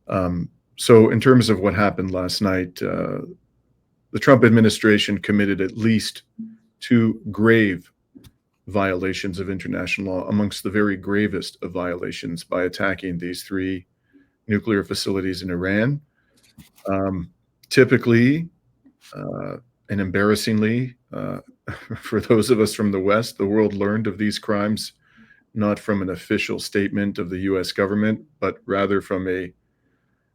So in terms of what happened last night, the Trump administration committed at least 2 grave violations of international law, amongst the very gravest of violations, by attacking these 3 nuclear facilities in Iran. Typically, and embarrassingly, for those of us from the West, the world learned of these crimes not from an official statement of the US government, but rather from a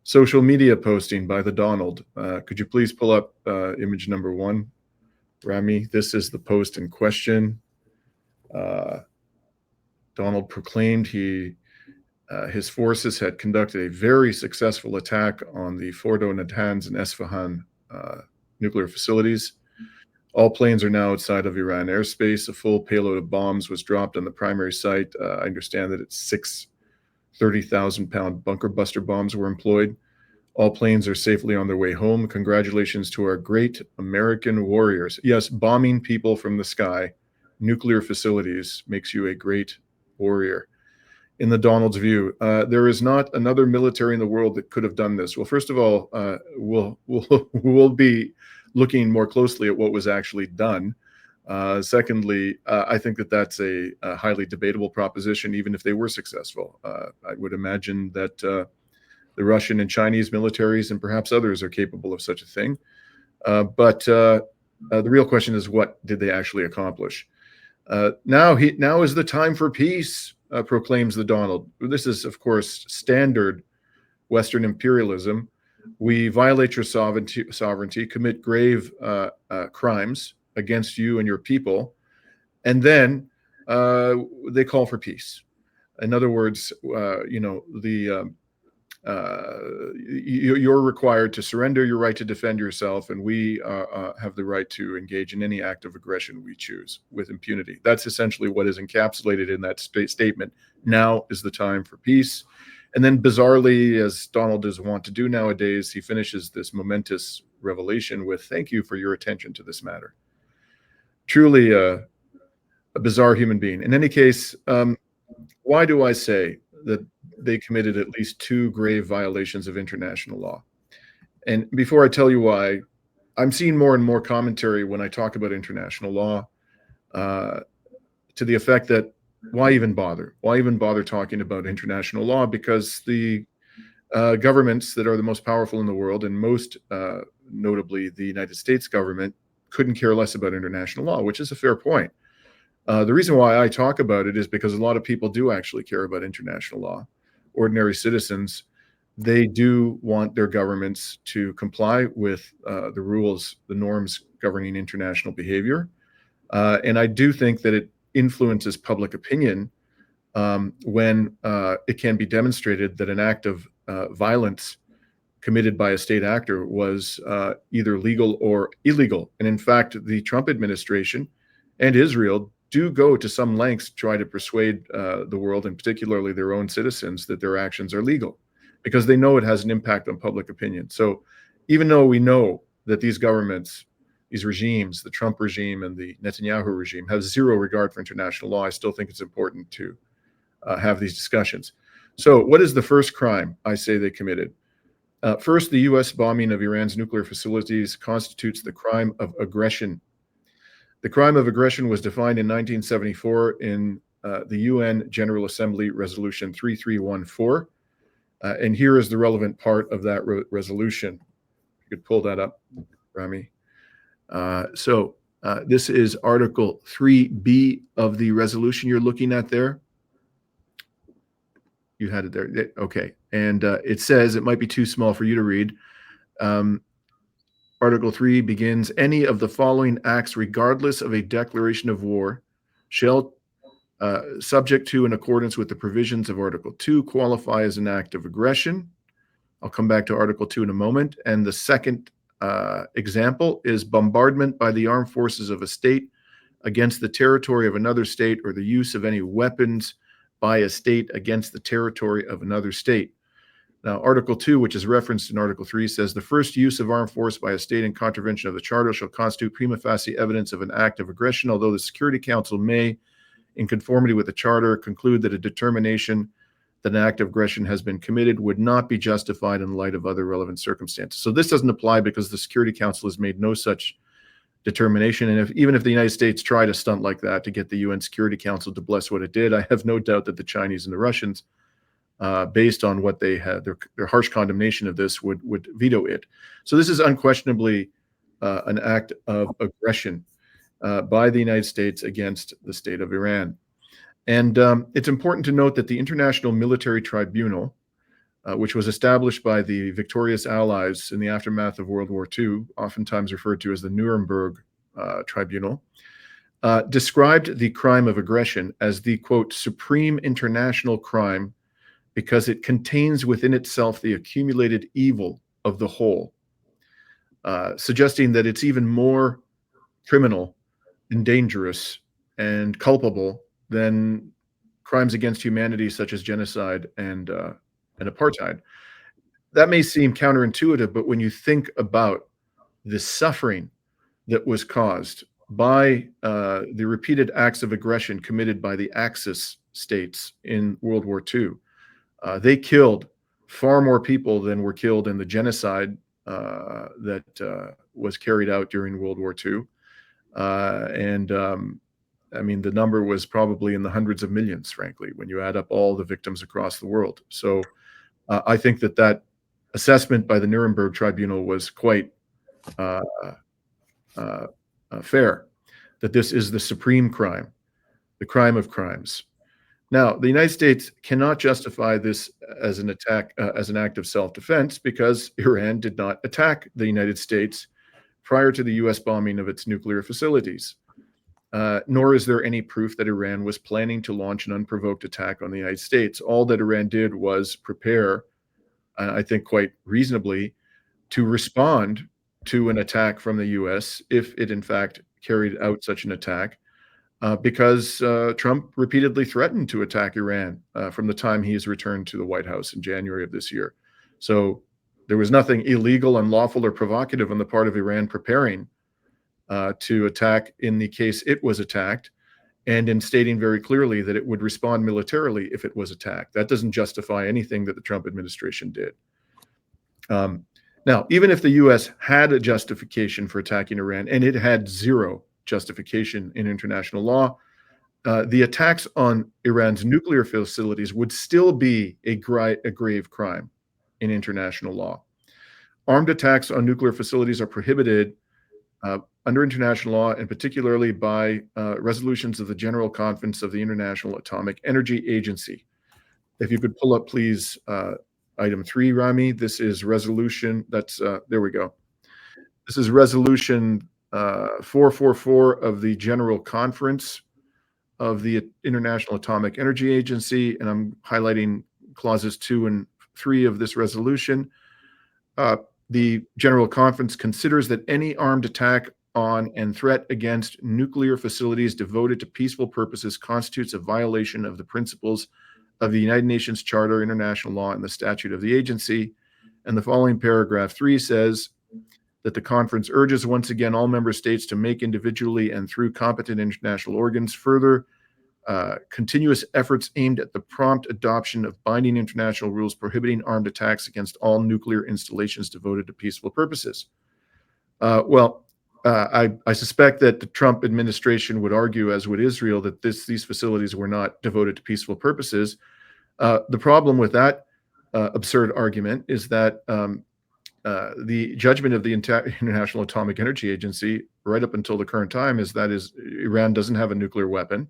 social media posting by the Donald. Could you please pull up image number 1, Rami? This is the post in question. Donald proclaimed his forces had conducted a very successful attack on the Fordo, Natanz, and Esfahan nuclear facilities. All planes are now outside of Iran airspace. A full payload of bombs was dropped on the primary site. I understand that it's 6 30,000-pound bunker buster bombs were employed. All planes are safely on their way home. Congratulations to our great American warriors. Yes, bombing people from the sky, nuclear facilities, makes you a great warrior. In the Donald's view, there is not another military in the world that could have done this. Well, first of all, we'll be looking more closely at what was actually done. Secondly, I think that that's a highly debatable proposition, even if they were successful. I would imagine that the Russian and Chinese militaries and perhaps others are capable of such a thing. But the real question is, what did they actually accomplish? Now is the time for peace, proclaims the Donald. This is, of course, standard Western imperialism. We violate your sovereignty, commit grave crimes against you and your people, and then they call for peace. In other words, you're required to surrender your right to defend yourself, and we have the right to engage in any act of aggression we choose with impunity. That's essentially what is encapsulated in that statement. Now is the time for peace. And then bizarrely, as Donald is wont to do nowadays, he finishes this momentous revelation with, "Thank you for your attention to this matter." Truly a bizarre human being. In any case, why do I say that they committed at least 2 grave violations of international law? And before I tell you why, I'm seeing more and more commentary when I talk about international law to the effect that, why even bother? Why even bother talking about international law? Because the governments that are the most powerful in the world, and most notably the United States government, couldn't care less about international law, which is a fair point. The reason why I talk about it is because a lot of people do actually care about international law. Ordinary citizens, they do want their governments to comply with the rules, the norms governing international behavior. And I do think that it influences public opinion when it can be demonstrated that an act of violence committed by a state actor was either legal or illegal. And in fact, the Trump administration and Israel do go to some lengths to try to persuade the world, and particularly their own citizens, that their actions are legal, because they know it has an impact on public opinion. So even though we know that these governments, these regimes, the Trump regime and the Netanyahu regime, have zero regard for international law, I still think it's important to have these discussions. So what is the first crime I say they committed? First, the US bombing of Iran's nuclear facilities constitutes the crime of aggression. The crime of aggression was defined in 1974 in the UN General Assembly Resolution 3314. And here is the relevant part of that resolution. You could pull that up, Rami. So this is Article 3B of the resolution you're looking at there. You had it there. Okay. And it says, it might be too small for you to read. Article 3 begins, any of the following acts, regardless of a declaration of war, shall, subject to in accordance with the provisions of Article 2, qualify as an act of aggression. I'll come back to Article 2 in a moment. And the second example is bombardment by the armed forces of a state against the territory of another state, or the use of any weapons by a state against the territory of another state. Now, Article 2, which is referenced in Article 3, says the first use of armed force by a state in contravention of the Charter shall constitute prima facie evidence of an act of aggression, although the Security Council may, in conformity with the Charter, conclude that a determination that an act of aggression has been committed would not be justified in light of other relevant circumstances. So this doesn't apply because the Security Council has made no such determination. And even if the United States tried a stunt like that to get the UN Security Council to bless what it did, I have no doubt that the Chinese and the Russians, based on what they had, their harsh condemnation of this, would veto it. So this is unquestionably an act of aggression by the United States against the state of Iran. And it's important to note that the International Military Tribunal, which was established by the victorious Allies in the aftermath of World War II, oftentimes referred to as the Nuremberg Tribunal, described the crime of aggression as the, quote, supreme international crime because it contains within itself the accumulated evil of the whole, suggesting that it's even more criminal and dangerous and culpable than crimes against humanity such as genocide and apartheid. That may seem counterintuitive, but when you think about the suffering that was caused by the repeated acts of aggression committed by the Axis states in World War II, they killed far more people than were killed in the genocide that was carried out during World War II. I mean, the number was probably in the hundreds of millions, frankly, when you add up all the victims across the world. So I think that assessment by the Nuremberg Tribunal was quite fair, that this is the supreme crime, the crime of crimes. Now, the United States cannot justify this as an attack, as an act of self-defense, because Iran did not attack the United States prior to the U.S. bombing of its nuclear facilities. Nor is there any proof that Iran was planning to launch an unprovoked attack on the United States. All that Iran did was prepare, I think quite reasonably, to respond to an attack from the U.S. if it in fact carried out such an attack, because Trump repeatedly threatened to attack Iran from the time he has returned to the White House in January of this year. So there was nothing illegal, unlawful, or provocative on the part of Iran preparing to attack in the case it was attacked, and in stating very clearly that it would respond militarily if it was attacked. That doesn't justify anything that the Trump administration did. Now, even if the U.S. had a justification for attacking Iran, and it had zero justification in international law, the attacks on Iran's nuclear facilities would still be a grave crime in international law. Armed attacks on nuclear facilities are prohibited under international law, and particularly by resolutions of the General Conference of the International Atomic Energy Agency. If you could pull up, please, item 3, Rami. This is resolution, there we go. This is resolution 444 of the General Conference of the International Atomic Energy Agency, and I'm highlighting clauses 2 and 3 of this resolution. The General Conference considers that any armed attack on and threat against nuclear facilities devoted to peaceful purposes constitutes a violation of the principles of the United Nations Charter, international law, and the statute of the agency. And the following paragraph 3 says that the conference urges once again all member states to make individually and through competent international organs further continuous efforts aimed at the prompt adoption of binding international rules prohibiting armed attacks against all nuclear installations devoted to peaceful purposes. I suspect that the Trump administration would argue, as would Israel, that these facilities were not devoted to peaceful purposes. The problem with that absurd argument is that the judgment of the International Atomic Energy Agency, right up until the current time, is Iran doesn't have a nuclear weapon.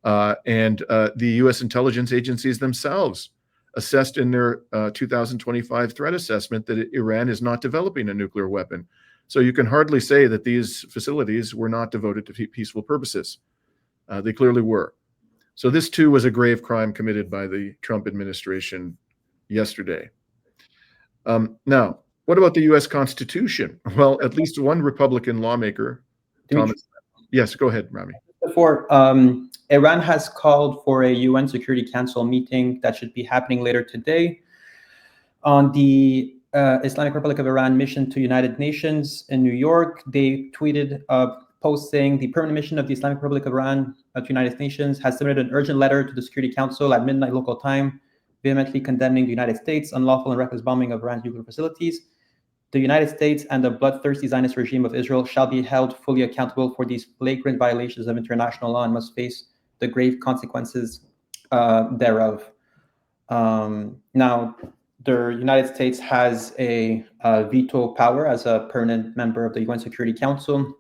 And the U.S. intelligence agencies themselves assessed in their 2025 threat assessment that Iran is not developing a nuclear weapon. So you can hardly say that these facilities were not devoted to peaceful purposes. They clearly were. So this too was a grave crime committed by the Trump administration yesterday. Now, what about the U.S. Constitution? Well, at least one Republican lawmaker, Thomas. Yes, go ahead, Rami. Before, Iran has called for a UN Security Council meeting that should be happening later today on the Islamic Republic of Iran mission to United Nations in New York. They tweeted a post saying the permanent mission of the Islamic Republic of Iran to United Nations has submitted an urgent letter to the Security Council at midnight local time vehemently condemning the United States' unlawful and reckless bombing of Iran's nuclear facilities. The United States and the bloodthirsty Zionist regime of Israel shall be held fully accountable for these flagrant violations of international law and must face the grave consequences thereof. Now, the United States has a veto power as a permanent member of the UN Security Council.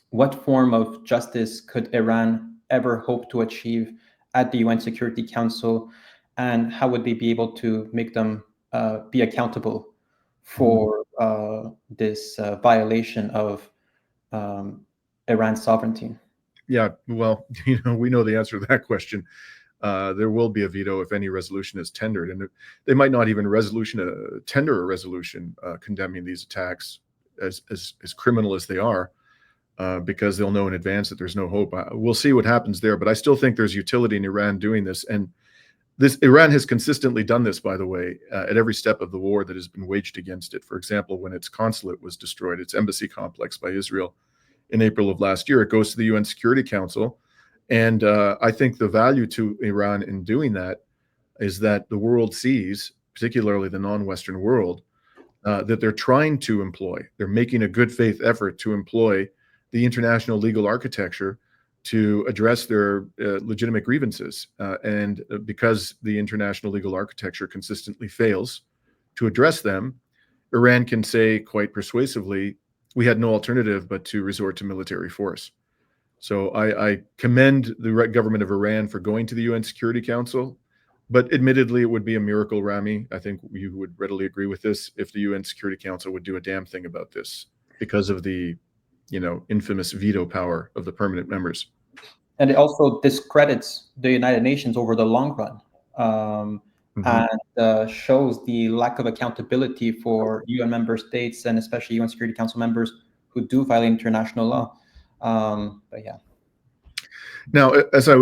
What form of justice could Iran ever hope to achieve at the UN Security Council, and how would they be able to make them be accountable for this violation of Iran's sovereignty? Yeah, well, we know the answer to that question. There will be a veto if any resolution is tendered, and they might not even tender a resolution condemning these attacks as criminal as they are, because they'll know in advance that there's no hope. We'll see what happens there, but I still think there's utility in Iran doing this, and Iran has consistently done this, by the way, at every step of the war that has been waged against it. For example, when its consulate was destroyed, its embassy complex by Israel in April of last year, it goes to the UN Security Council. And I think the value to Iran in doing that is that the world sees, particularly the non-Western world, that they're trying to employ, they're making a good faith effort to employ the international legal architecture to address their legitimate grievances. And because the international legal architecture consistently fails to address them, Iran can say quite persuasively, we had no alternative but to resort to military force. So I commend the government of Iran for going to the UN Security Council, but admittedly, it would be a miracle, Rami. I think you would readily agree with this, if the UN Security Council would do a damn thing about this because of the, infamous veto power of the permanent members. And it also discredits the United Nations over the long run, and shows the lack of accountability for UN member states and especially UN Security Council members who do violate international law. But yeah. Now, as I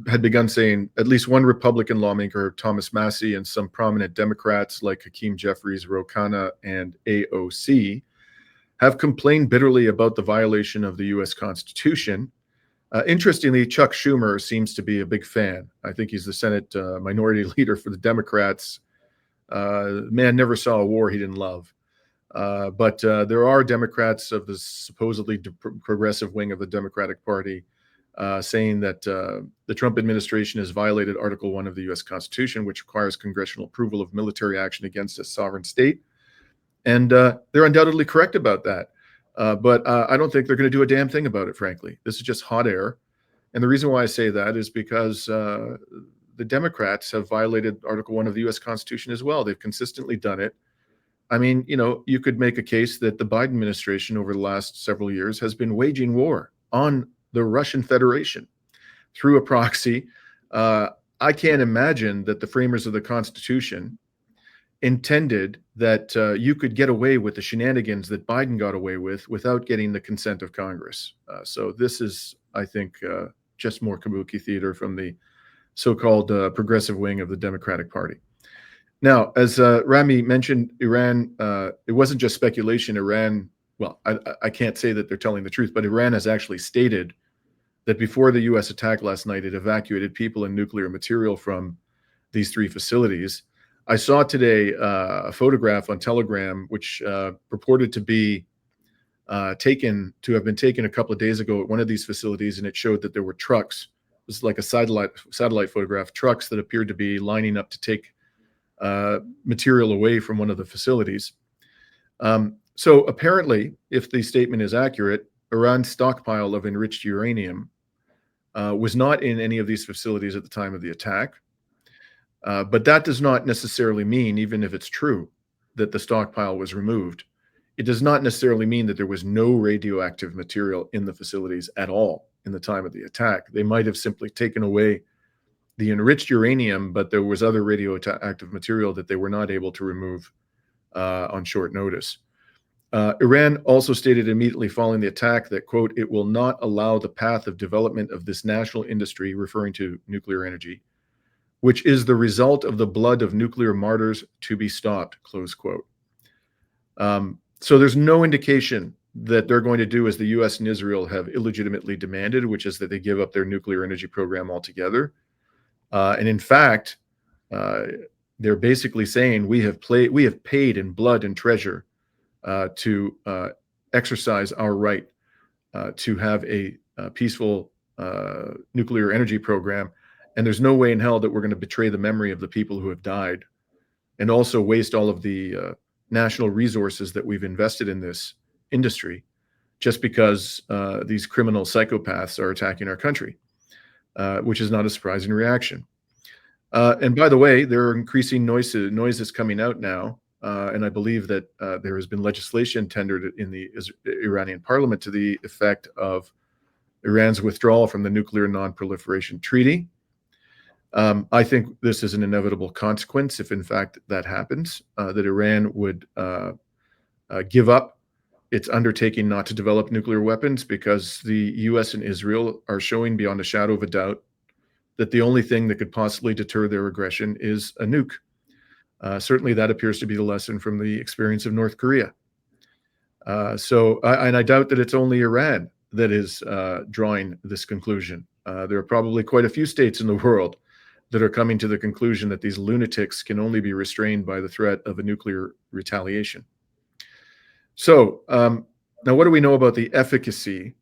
had begun saying, at least one Republican lawmaker, Thomas Massie, and some prominent Democrats like Hakeem Jeffries, Ro Khanna, and AOC have complained bitterly about the violation of the U.S. Constitution. Interestingly, Chuck Schumer seems to be a big fan. I think he's the Senate minority leader for the Democrats. Man never saw a war he didn't love. But there are Democrats of the supposedly progressive wing of the Democratic Party saying that the Trump administration has violated Article 1 of the U.S. Constitution, which requires congressional approval of military action against a sovereign state. And they're undoubtedly correct about that. But I don't think they're going to do a damn thing about it, frankly. This is just hot air. And the reason why I say that is because the Democrats have violated Article 1 of the U.S. Constitution as well. They've consistently done it. I mean, you could make a case that the Biden administration over the last several years has been waging war on the Russian Federation through a proxy. I can't imagine that the framers of the Constitution intended that you could get away with the shenanigans that Biden got away with without getting the consent of Congress. So this is, I think, just more kabuki theater from the so-called progressive wing of the Democratic Party. Now, as Rami mentioned, Iran, it wasn't just speculation. Iran, well, I can't say that they're telling the truth, but Iran has actually stated that before the U.S. attack last night, it evacuated people and nuclear material from these three facilities. I saw today a photograph on Telegram, which purported to be have been taken a couple of days ago at one of these facilities, and it showed that there were trucks. This is like a satellite photograph, trucks that appeared to be lining up to take material away from one of the facilities. So apparently, if the statement is accurate, Iran's stockpile of enriched uranium was not in any of these facilities at the time of the attack. But that does not necessarily mean, even if it's true, that the stockpile was removed. It does not necessarily mean that there was no radioactive material in the facilities at all in the time of the attack. They might have simply taken away the enriched uranium, but there was other radioactive material that they were not able to remove on short notice. Iran also stated immediately following the attack that, quote, it will not allow the path of development of this national industry, referring to nuclear energy, which is the result of the blood of nuclear martyrs, to be stopped, close quote. So there's no indication that they're going to do as the U.S. and Israel have illegitimately demanded, which is that they give up their nuclear energy program altogether. And in fact, They're basically saying we have paid in blood and treasure to exercise our right to have a peaceful nuclear energy program, and there's no way in hell that we're going to betray the memory of the people who have died, and also waste all of the national resources that we've invested in this industry just because these criminal psychopaths are attacking our country, which is not a surprising reaction. And by the way, there are increasing noises coming out now, and I believe that there has been legislation tendered in the Iranian parliament to the effect of Iran's withdrawal from the Nuclear Non-Proliferation Treaty. I think this is an inevitable consequence if, in fact, that happens, that Iran would give up its undertaking not to develop nuclear weapons, because the US and Israel are showing beyond a shadow of a doubt that the only thing that could possibly deter their aggression is a nuke. Certainly that appears to be the lesson from the experience of North Korea. And I doubt that it's only Iran that is drawing this conclusion. There are probably quite a few states in the world that are coming to the conclusion that these lunatics can only be restrained by the threat of a nuclear retaliation. So now what do we know about the efficacy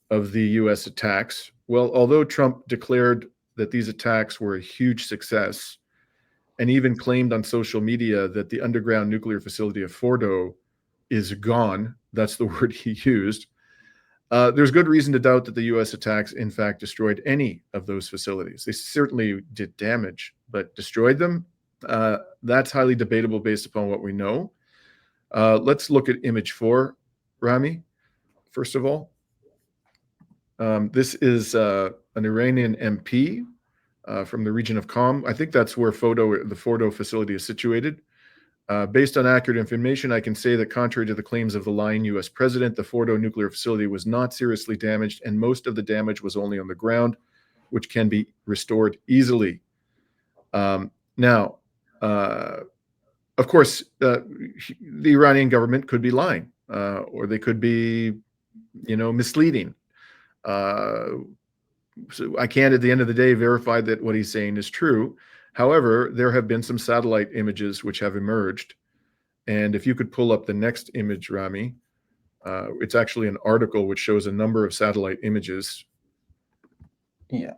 of the US attacks? Well, although Trump declared that these attacks were a huge success and even claimed on social media that the underground nuclear facility of Fordo is gone, that's the word he used, there's good reason to doubt that the US attacks in fact destroyed any of those facilities. They certainly did damage, but destroyed them? That's highly debatable based upon what we know. Let's look at image 4, Rami, first of all. This is an Iranian MP from the region of Qom. I think that's where the Fordo facility is situated. Based on accurate information, I can say that contrary to the claims of the lying US president, the Fordo nuclear facility was not seriously damaged, and most of the damage was only on the ground, which can be restored easily. Now, of course, the Iranian government could be lying, or they could be, misleading. So I can't, at the end of the day, verify that what he's saying is true. However, there have been some satellite images which have emerged. And if you could pull up the next image, Rami, it's actually an article which shows a number of satellite images. Yeah.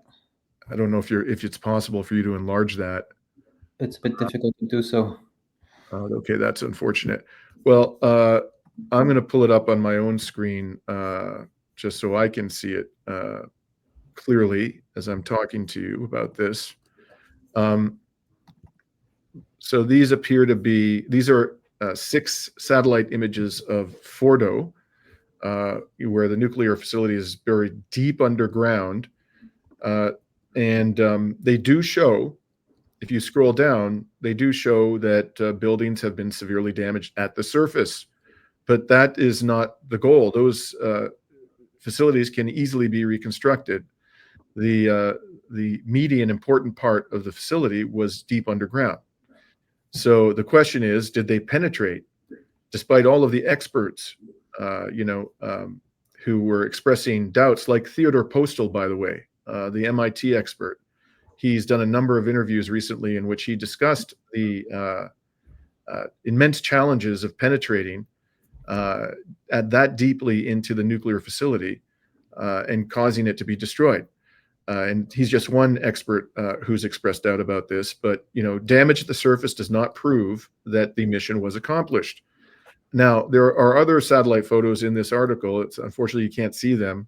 I don't know if it's possible for you to enlarge that. It's a bit difficult to do so. Okay, that's unfortunate. Well, I'm going to pull it up on my own screen just so I can see it clearly as I'm talking to you about this. So these appear to be, these are 6 satellite images of Fordo, where the nuclear facility is buried deep underground. And they do show, if you scroll down, they do show that buildings have been severely damaged at the surface. But that is not the goal. Those facilities can easily be reconstructed. The meaty and important part of the facility was deep underground. So the question is, did they penetrate, despite all of the experts, who were expressing doubts, like Theodore Postel, by the way, the MIT expert. He's done a number of interviews recently in which he discussed the immense challenges of penetrating at that deeply into the nuclear facility and causing it to be destroyed. And he's just one expert who's expressed doubt about this, but damage at the surface does not prove that the mission was accomplished. Now, there are other satellite photos in this article. It's unfortunately you can't see them,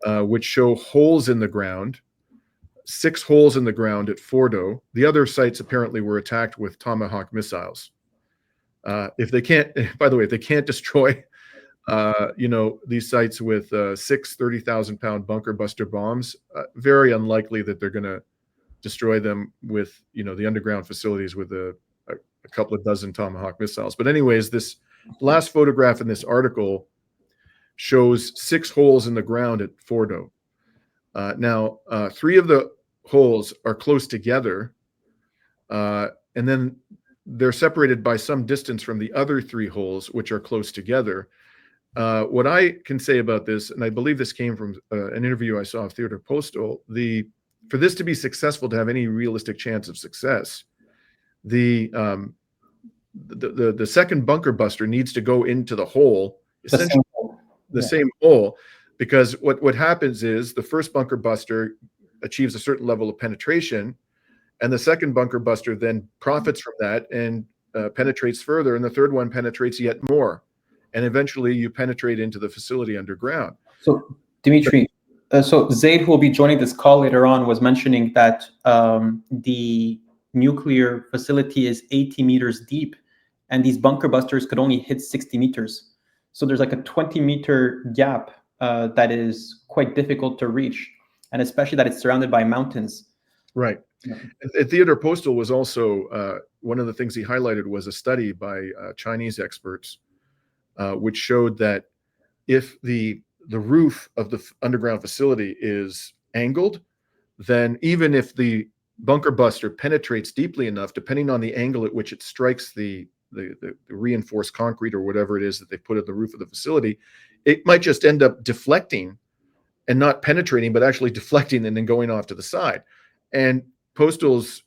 which show holes in the ground, 6 holes in the ground at Fordo. The other sites apparently were attacked with Tomahawk missiles. If they can't, by the way, if they can't destroy these sites with 6 30,000-pound bunker buster bombs, very unlikely that they're going to destroy them with, the underground facilities with a couple of dozen Tomahawk missiles. But anyways, this last photograph in this article shows 6 holes in the ground at Fordo. Now, 3 of the holes are close together, and then they're separated by some distance from the other 3 holes, which are close together. What I can say about this, and I believe this came from an interview I saw of Theodore Postel, the for this to be successful, to have any realistic chance of success, the second bunker buster needs to go into the hole, essentially the same hole, because what happens is the first bunker buster achieves a certain level of penetration, and the second bunker buster then profits from that and penetrates further, and the third one penetrates yet more, and eventually you penetrate into the facility underground. So, Dimitri, so Zaid, who will be joining this call later on, was mentioning that the nuclear facility is 80 meters deep, and these bunker busters could only hit 60 meters. So there's like a 20-meter gap that is quite difficult to reach, and especially that it's surrounded by mountains. Right. Yeah. And Theodore Postel was also, one of the things he highlighted was a study by Chinese experts, which showed that if the roof of the underground facility is angled, then even if the bunker buster penetrates deeply enough, depending on the angle at which it strikes the reinforced concrete or whatever it is that they put at the roof of the facility, it might just end up deflecting and not penetrating, but actually deflecting and then going off to the side. And Postel's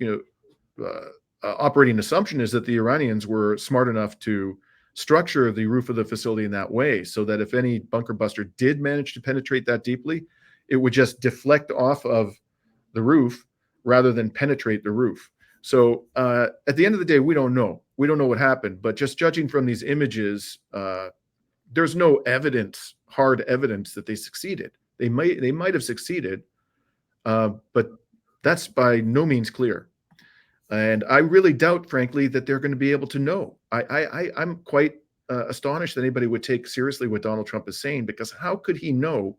operating assumption is that the Iranians were smart enough to structure the roof of the facility in that way, so that if any bunker buster did manage to penetrate that deeply, it would just deflect off of the roof rather than penetrate the roof. So at the end of the day, we don't know. We don't know what happened, but just judging from these images, there's no evidence, hard evidence that they succeeded. They might have succeeded, but that's by no means clear. And I really doubt, frankly, that they're going to be able to know. I'm quite astonished that anybody would take seriously what Donald Trump is saying, because how could he know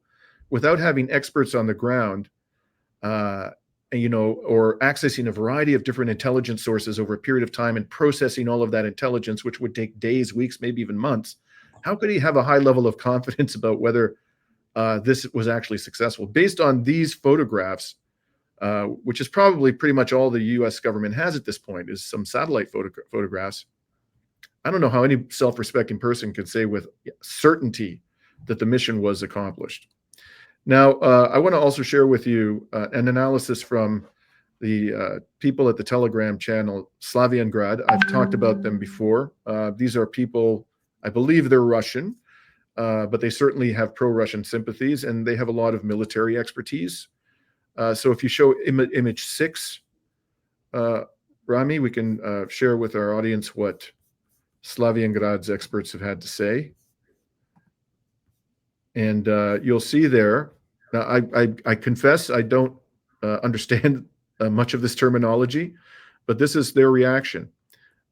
without having experts on the ground, or accessing a variety of different intelligence sources over a period of time and processing all of that intelligence, which would take days, weeks, maybe even months? How could he have a high level of confidence about whether this was actually successful based on these photographs, which is probably pretty much all the U.S. government has at this point, is some satellite photographs? I don't know how any self-respecting person could say with certainty that the mission was accomplished. Now, I want to also share with you an analysis from the people at the Telegram channel Slaviangrad. I've talked about them before. These are people, I believe they're Russian, but they certainly have pro-Russian sympathies, and they have a lot of military expertise. So if you show image 6, Rami, we can share with our audience what Slaviangrad's experts have had to say. And you'll see there, now I confess I don't understand much of this terminology, but this is their reaction.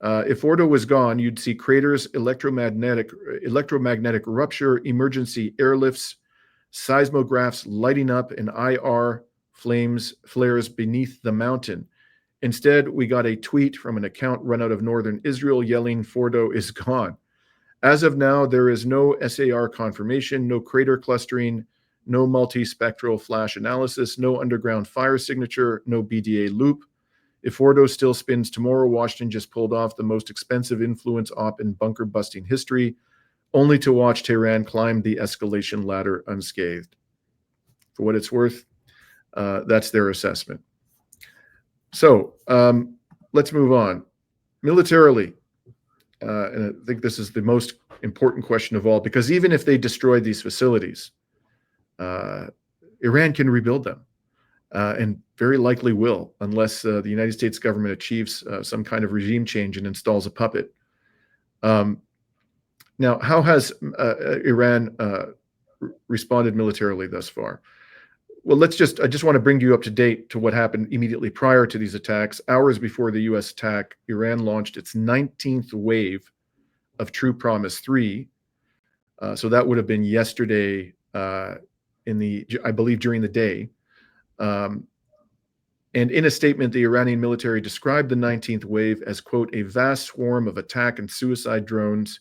If Ordo was gone, you'd see craters, electromagnetic rupture, emergency airlifts, seismographs lighting up, and IR flares beneath the mountain. Instead, we got a tweet from an account run out of northern Israel yelling, "Fordo is gone." As of now, there is no SAR confirmation, no crater clustering, no multispectral flash analysis, no underground fire signature, no BDA loop. If Fordo still spins tomorrow, Washington just pulled off the most expensive influence op in bunker busting history, only to watch Tehran climb the escalation ladder unscathed. For what it's worth, that's their assessment. So let's move on. Militarily, and I think this is the most important question of all, because even if they destroyed these facilities, Iran can rebuild them, and very likely will, unless the United States government achieves some kind of regime change and installs a puppet. Now, how has Iran responded militarily thus far? Well, I just want to bring you up to date to what happened immediately prior to these attacks. Hours before the U.S. attack, Iran launched its 19th wave of True Promise 3. So that would have been yesterday, I believe during the day. And in a statement, the Iranian military described the 19th wave as, quote, a vast swarm of attack and suicide drones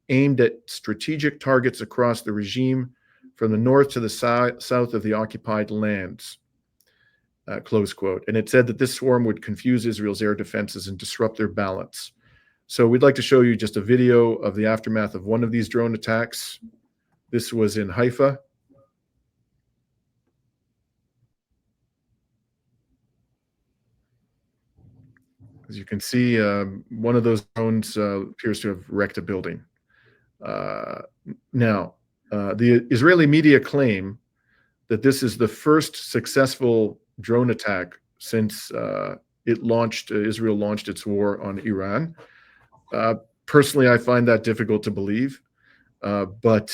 aimed at strategic targets across the regime, from the north to the south of the occupied lands, close quote. And it said that this swarm would confuse Israel's air defenses and disrupt their balance. So we'd like to show you just a video of the aftermath of one of these drone attacks. This was in Haifa. As you can see, one of those drones appears to have wrecked a building. Now, the Israeli media claim that this is the first successful drone attack since Israel launched its war on Iran. Personally, I find that difficult to believe, but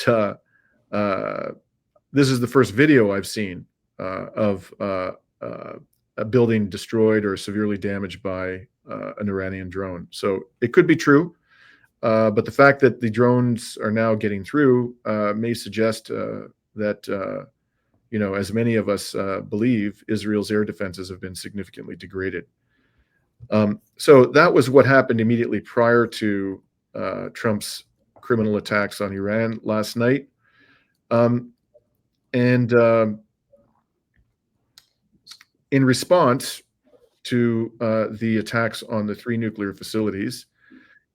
this is the first video I've seen of a building destroyed or severely damaged by an Iranian drone. So it could be true, but the fact that the drones are now getting through may suggest that, as many of us believe, Israel's air defenses have been significantly degraded. So that was what happened immediately prior to Trump's criminal attacks on Iran last night. In response to the attacks on the 3 nuclear facilities,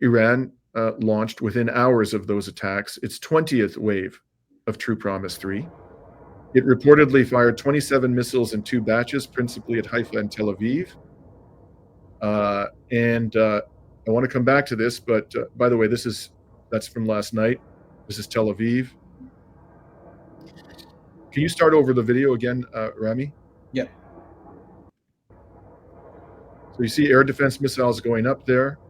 Iran launched within hours of those attacks its 20th wave of True Promise 3. It reportedly fired 27 missiles in 2 batches, principally at Haifa and Tel Aviv. I want to come back to this, but by the way, that's from last night. This is Tel Aviv. Can you start over the video again, Rami? Yeah. So you see air defense missiles going up there.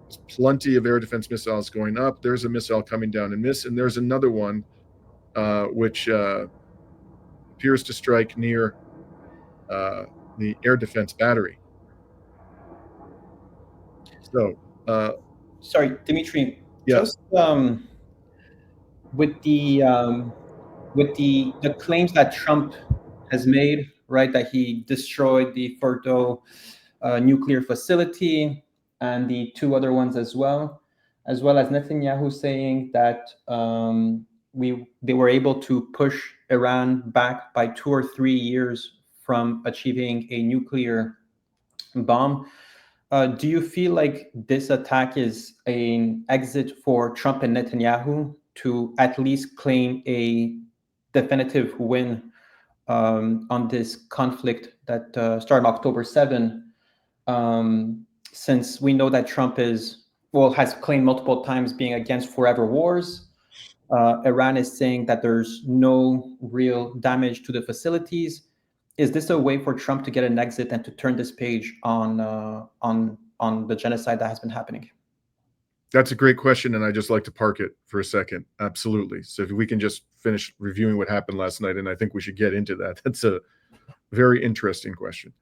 There's plenty of air defense missiles going up. There's a missile coming down and miss, and there's another one which appears to strike near the air defense battery. So, sorry, Dimitri. Yeah. Just with the claims that Trump has made, right, that he destroyed the Fordo nuclear facility and the 2 other ones as well as Netanyahu saying that they were able to push Iran back by 2 or 3 years from achieving a nuclear bomb. Do you feel like this attack is an exit for Trump and Netanyahu to at least claim a definitive win on this conflict that started October 7, since we know that Trump has claimed multiple times being against forever wars. Iran is saying that there's no real damage to the facilities. Is this a way for Trump to get an exit and to turn this page on the genocide that has been happening? That's a great question, and I just like to park it for a second. Absolutely. So if we can just finish reviewing what happened last night, and I think we should get into that. That's a very interesting question.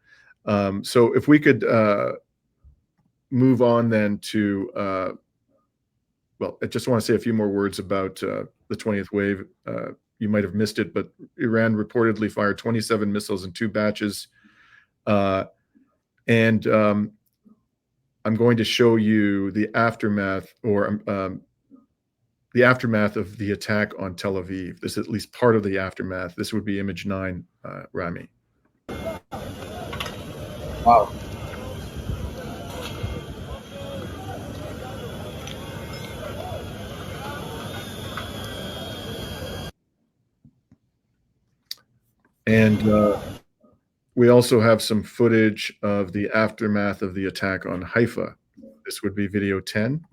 So if we could move on then to, well, I just want to say a few more words about the 20th wave. You might have missed it, but Iran reportedly fired 27 missiles in 2 batches. I'm going to show you the aftermath, or the aftermath of the attack on Tel Aviv. This is at least part of the aftermath. This would be image 9, Rami. Wow. And we also have some footage of the aftermath of the attack on Haifa. This would be video 10.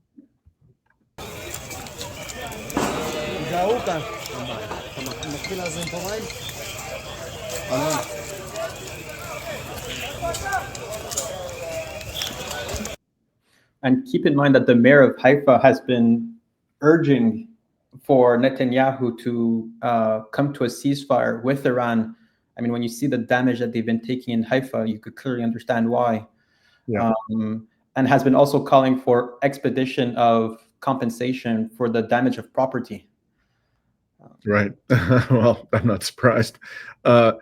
And keep in mind that the mayor of Haifa has been urging for Netanyahu to come to a ceasefire with Iran. I mean, when you see the damage that they've been taking in Haifa, you could clearly understand why. Yeah. And has been also calling for expedition of compensation for the damage of property. Right. Well, I'm not surprised. Now,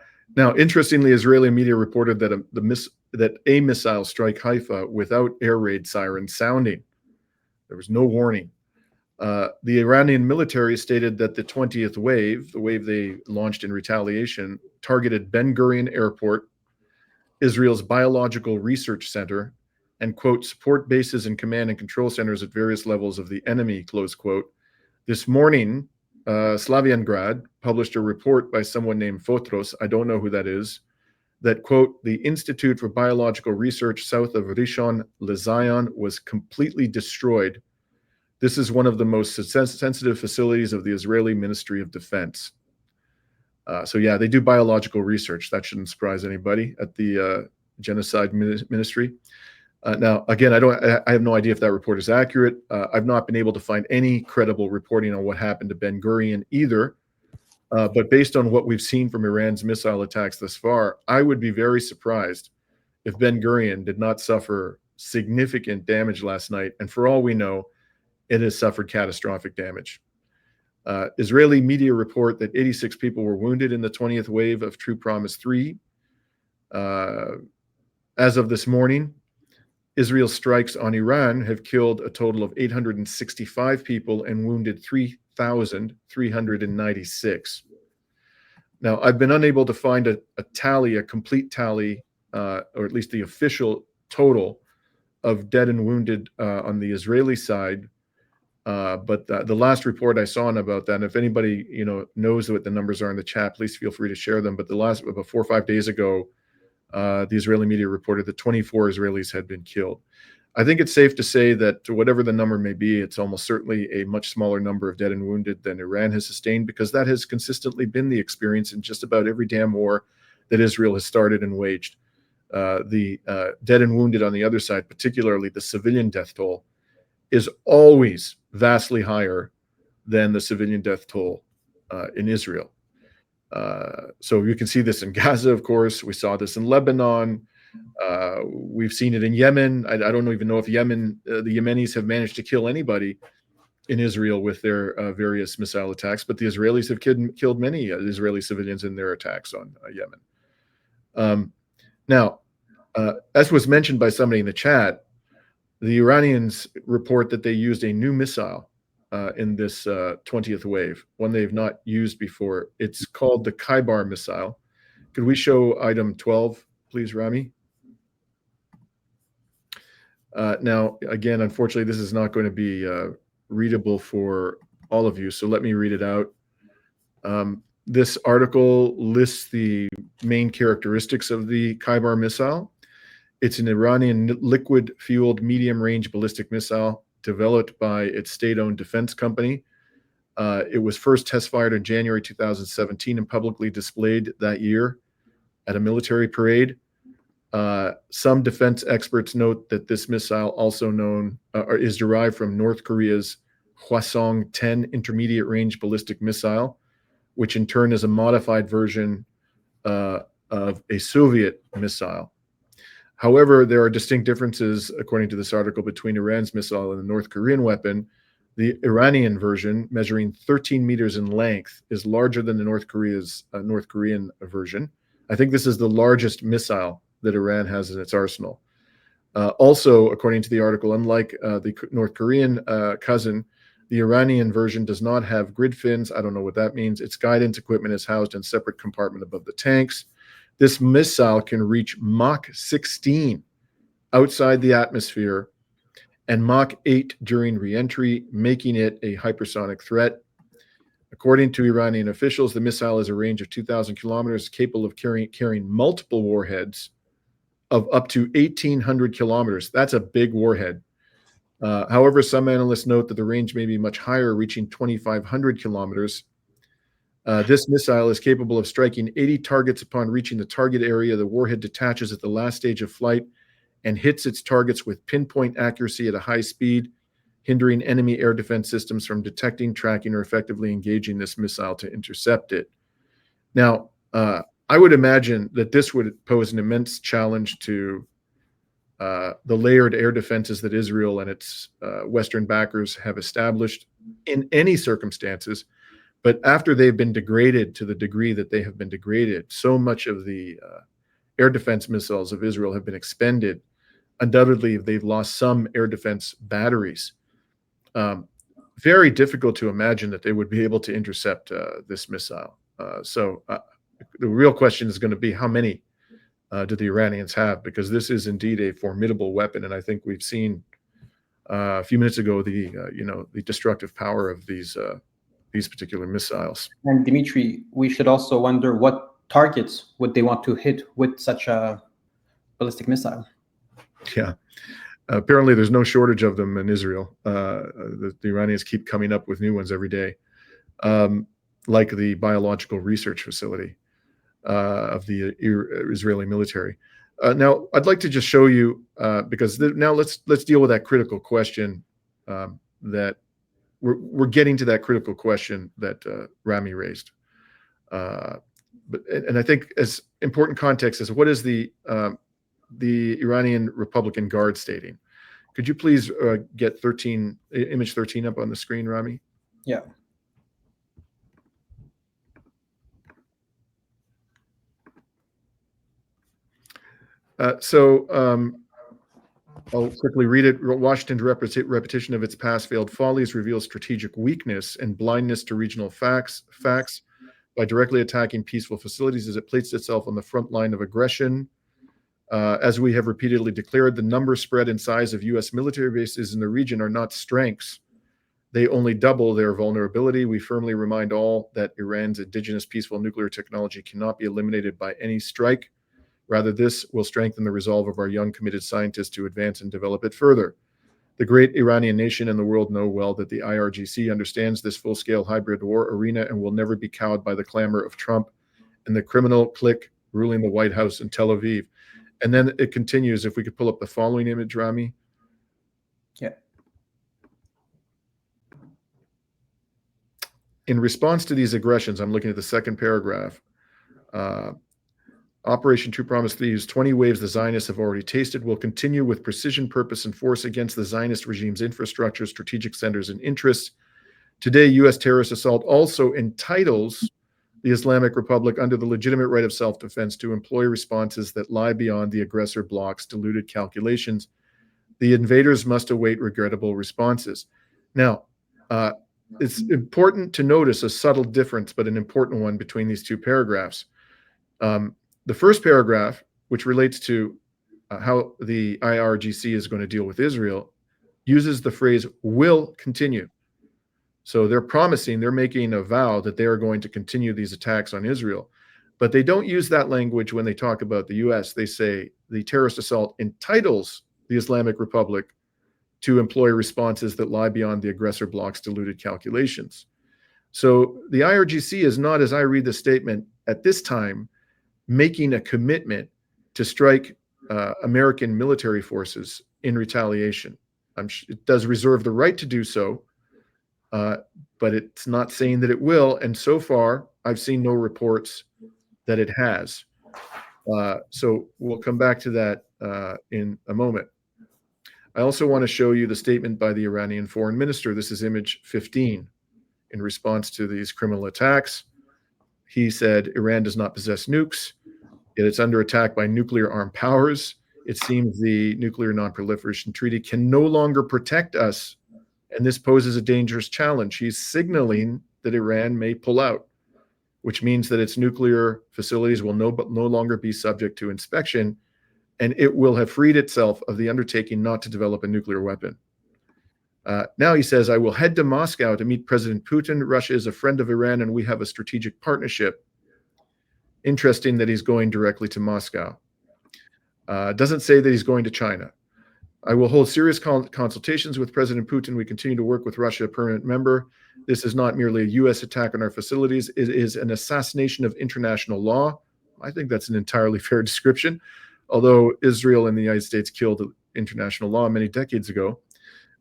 interestingly, Israeli media reported that a missile struck Haifa without air raid sirens sounding. There was no warning. The Iranian military stated that the 20th wave, the wave they launched in retaliation, targeted Ben Gurion Airport, Israel's Biological Research Center, and, quote, support bases and command and control centers at various levels of the enemy, close quote. This morning, Slaviangrad published a report by someone named Fotros, I don't know who that is, that, quote, the Institute for Biological Research south of Rishon LeZion was completely destroyed. This is one of the most sensitive facilities of the Israeli Ministry of Defense. So yeah, they do biological research. That shouldn't surprise anybody at the Genocide Ministry. Now, again, I have no idea if that report is accurate. I've not been able to find any credible reporting on what happened to Ben Gurion either. But based on what we've seen from Iran's missile attacks thus far, I would be very surprised if Ben Gurion did not suffer significant damage last night. And for all we know, it has suffered catastrophic damage. Israeli media report that 86 people were wounded in the 20th wave of True Promise 3. As of this morning, Israel's strikes on Iran have killed a total of 865 people and wounded 3,396. Now, I've been unable to find a complete tally, or at least the official total of dead and wounded on the Israeli side. But the last report I saw about that, and if anybody knows what the numbers are in the chat, please feel free to share them. But about 4 or 5 days ago, the Israeli media reported that 24 Israelis had been killed. I think it's safe to say that whatever the number may be, it's almost certainly a much smaller number of dead and wounded than Iran has sustained, because that has consistently been the experience in just about every damn war that Israel has started and waged. The dead and wounded on the other side, particularly the civilian death toll, is always vastly higher than the civilian death toll in Israel. So you can see this in Gaza, of course. We saw this in Lebanon. We've seen it in Yemen. I don't even know if the Yemenis have managed to kill anybody in Israel with their various missile attacks, but the Israelis have killed many Israeli civilians in their attacks on Yemen. Now, as was mentioned by somebody in the chat, the Iranians report that they used a new missile in this 20th wave, one they've not used before. It's called the Khyber missile. Could we show item 12, please, Rami? Now, again, unfortunately, this is not going to be readable for all of you, so let me read it out. This article lists the main characteristics of the Khyber missile. It's an Iranian liquid-fueled medium-range ballistic missile developed by its state-owned defense company. It was first test-fired in January 2017 and publicly displayed that year at a military parade. Some defense experts note that this missile, also known is derived from North Korea's Hwasong-10 intermediate-range ballistic missile, which in turn is a modified version of a Soviet missile. However, there are distinct differences, according to this article, between Iran's missile and the North Korean weapon. The Iranian version, measuring 13 meters in length, is larger than the North Korean version. I think this is the largest missile that Iran has in its arsenal. Also, according to the article, unlike the North Korean cousin, the Iranian version does not have grid fins. I don't know what that means. Its guidance equipment is housed in a separate compartment above the tanks. This missile can reach Mach 16 outside the atmosphere and Mach 8 during reentry, making it a hypersonic threat. According to Iranian officials, the missile has a range of 2,000 kilometers, capable of carrying multiple warheads of up to 1,800 kilometers. That's a big warhead. However, some analysts note that the range may be much higher, reaching 2,500 kilometers. This missile is capable of striking 80 targets upon reaching the target area. The warhead detaches at the last stage of flight and hits its targets with pinpoint accuracy at a high speed, hindering enemy air defense systems from detecting, tracking, or effectively engaging this missile to intercept it. Now, I would imagine that this would pose an immense challenge to the layered air defenses that Israel and its Western backers have established in any circumstances. But after they've been degraded to the degree that they have been degraded, so much of the air defense missiles of Israel have been expended. Undoubtedly, they've lost some air defense batteries. Very difficult to imagine that they would be able to intercept this missile. So the real question is going to be, how many do the Iranians have? Because this is indeed a formidable weapon, and I think we've seen a few minutes ago the destructive power of these particular missiles. And Dimitri, we should also wonder what targets would they want to hit with such a ballistic missile? Yeah. Apparently, there's no shortage of them in Israel. The Iranians keep coming up with new ones every day, like the biological research facility of the Israeli military. Now, I'd like to just show you, because now let's deal with that critical question that we're getting to that critical question that Rami raised. And I think as important context is, what is the Iranian Republican Guard stating? Could you please get image 13 up on the screen, Rami? Yeah. I'll quickly read it. Washington's repetition of its past failed follies reveals strategic weakness and blindness to regional facts by directly attacking peaceful facilities as it placed itself on the front line of aggression. As we have repeatedly declared, the number, spread, and size of U.S. military bases in the region are not strengths. They only double their vulnerability. We firmly remind all that Iran's indigenous peaceful nuclear technology cannot be eliminated by any strike. Rather, this will strengthen the resolve of our young, committed scientists to advance and develop it further. The great Iranian nation and the world know well that the IRGC understands this full-scale hybrid war arena and will never be cowed by the clamor of Trump and the criminal clique ruling the White House in Tel Aviv. And then it continues. If we could pull up the following image, Rami. Yeah. In response to these aggressions, I'm looking at the second paragraph. Operation True Promise to use 20 waves the Zionists have already tasted will continue with precision, purpose, and force against the Zionist regime's infrastructure, strategic centers, and interests. Today, U.S. terrorist assault also entitles the Islamic Republic under the legitimate right of self-defense to employ responses that lie beyond the aggressor bloc's deluded calculations. The invaders must await regrettable responses. Now, it's important to notice a subtle difference, but an important one between these two paragraphs. The first paragraph, which relates to how the IRGC is going to deal with Israel, uses the phrase will continue. So they're making a vow that they are going to continue these attacks on Israel. But they don't use that language when they talk about the U.S. They say the terrorist assault entitles the Islamic Republic to employ responses that lie beyond the aggressor bloc's deluded calculations. So the IRGC is not, as I read the statement at this time, making a commitment to strike American military forces in retaliation. It does reserve the right to do so, but it's not saying that it will. And so far, I've seen no reports that it has. So we'll come back to that in a moment. I also want to show you the statement by the Iranian foreign minister. This is image 15. In response to these criminal attacks, he said, Iran does not possess nukes, yet it's under attack by nuclear armed powers. It seems the Nuclear Non-Proliferation Treaty can no longer protect us, and this poses a dangerous challenge. He's signaling that Iran may pull out, which means that its nuclear facilities will no longer be subject to inspection, and it will have freed itself of the undertaking not to develop a nuclear weapon. Now he says, I will head to Moscow to meet President Putin. Russia is a friend of Iran, and we have a strategic partnership. Interesting that he's going directly to Moscow. Doesn't say that he's going to China. I will hold serious consultations with President Putin. We continue to work with Russia, a permanent member. This is not merely a U.S. attack on our facilities. It is an assassination of international law. I think that's an entirely fair description, although Israel and the United States killed international law many decades ago.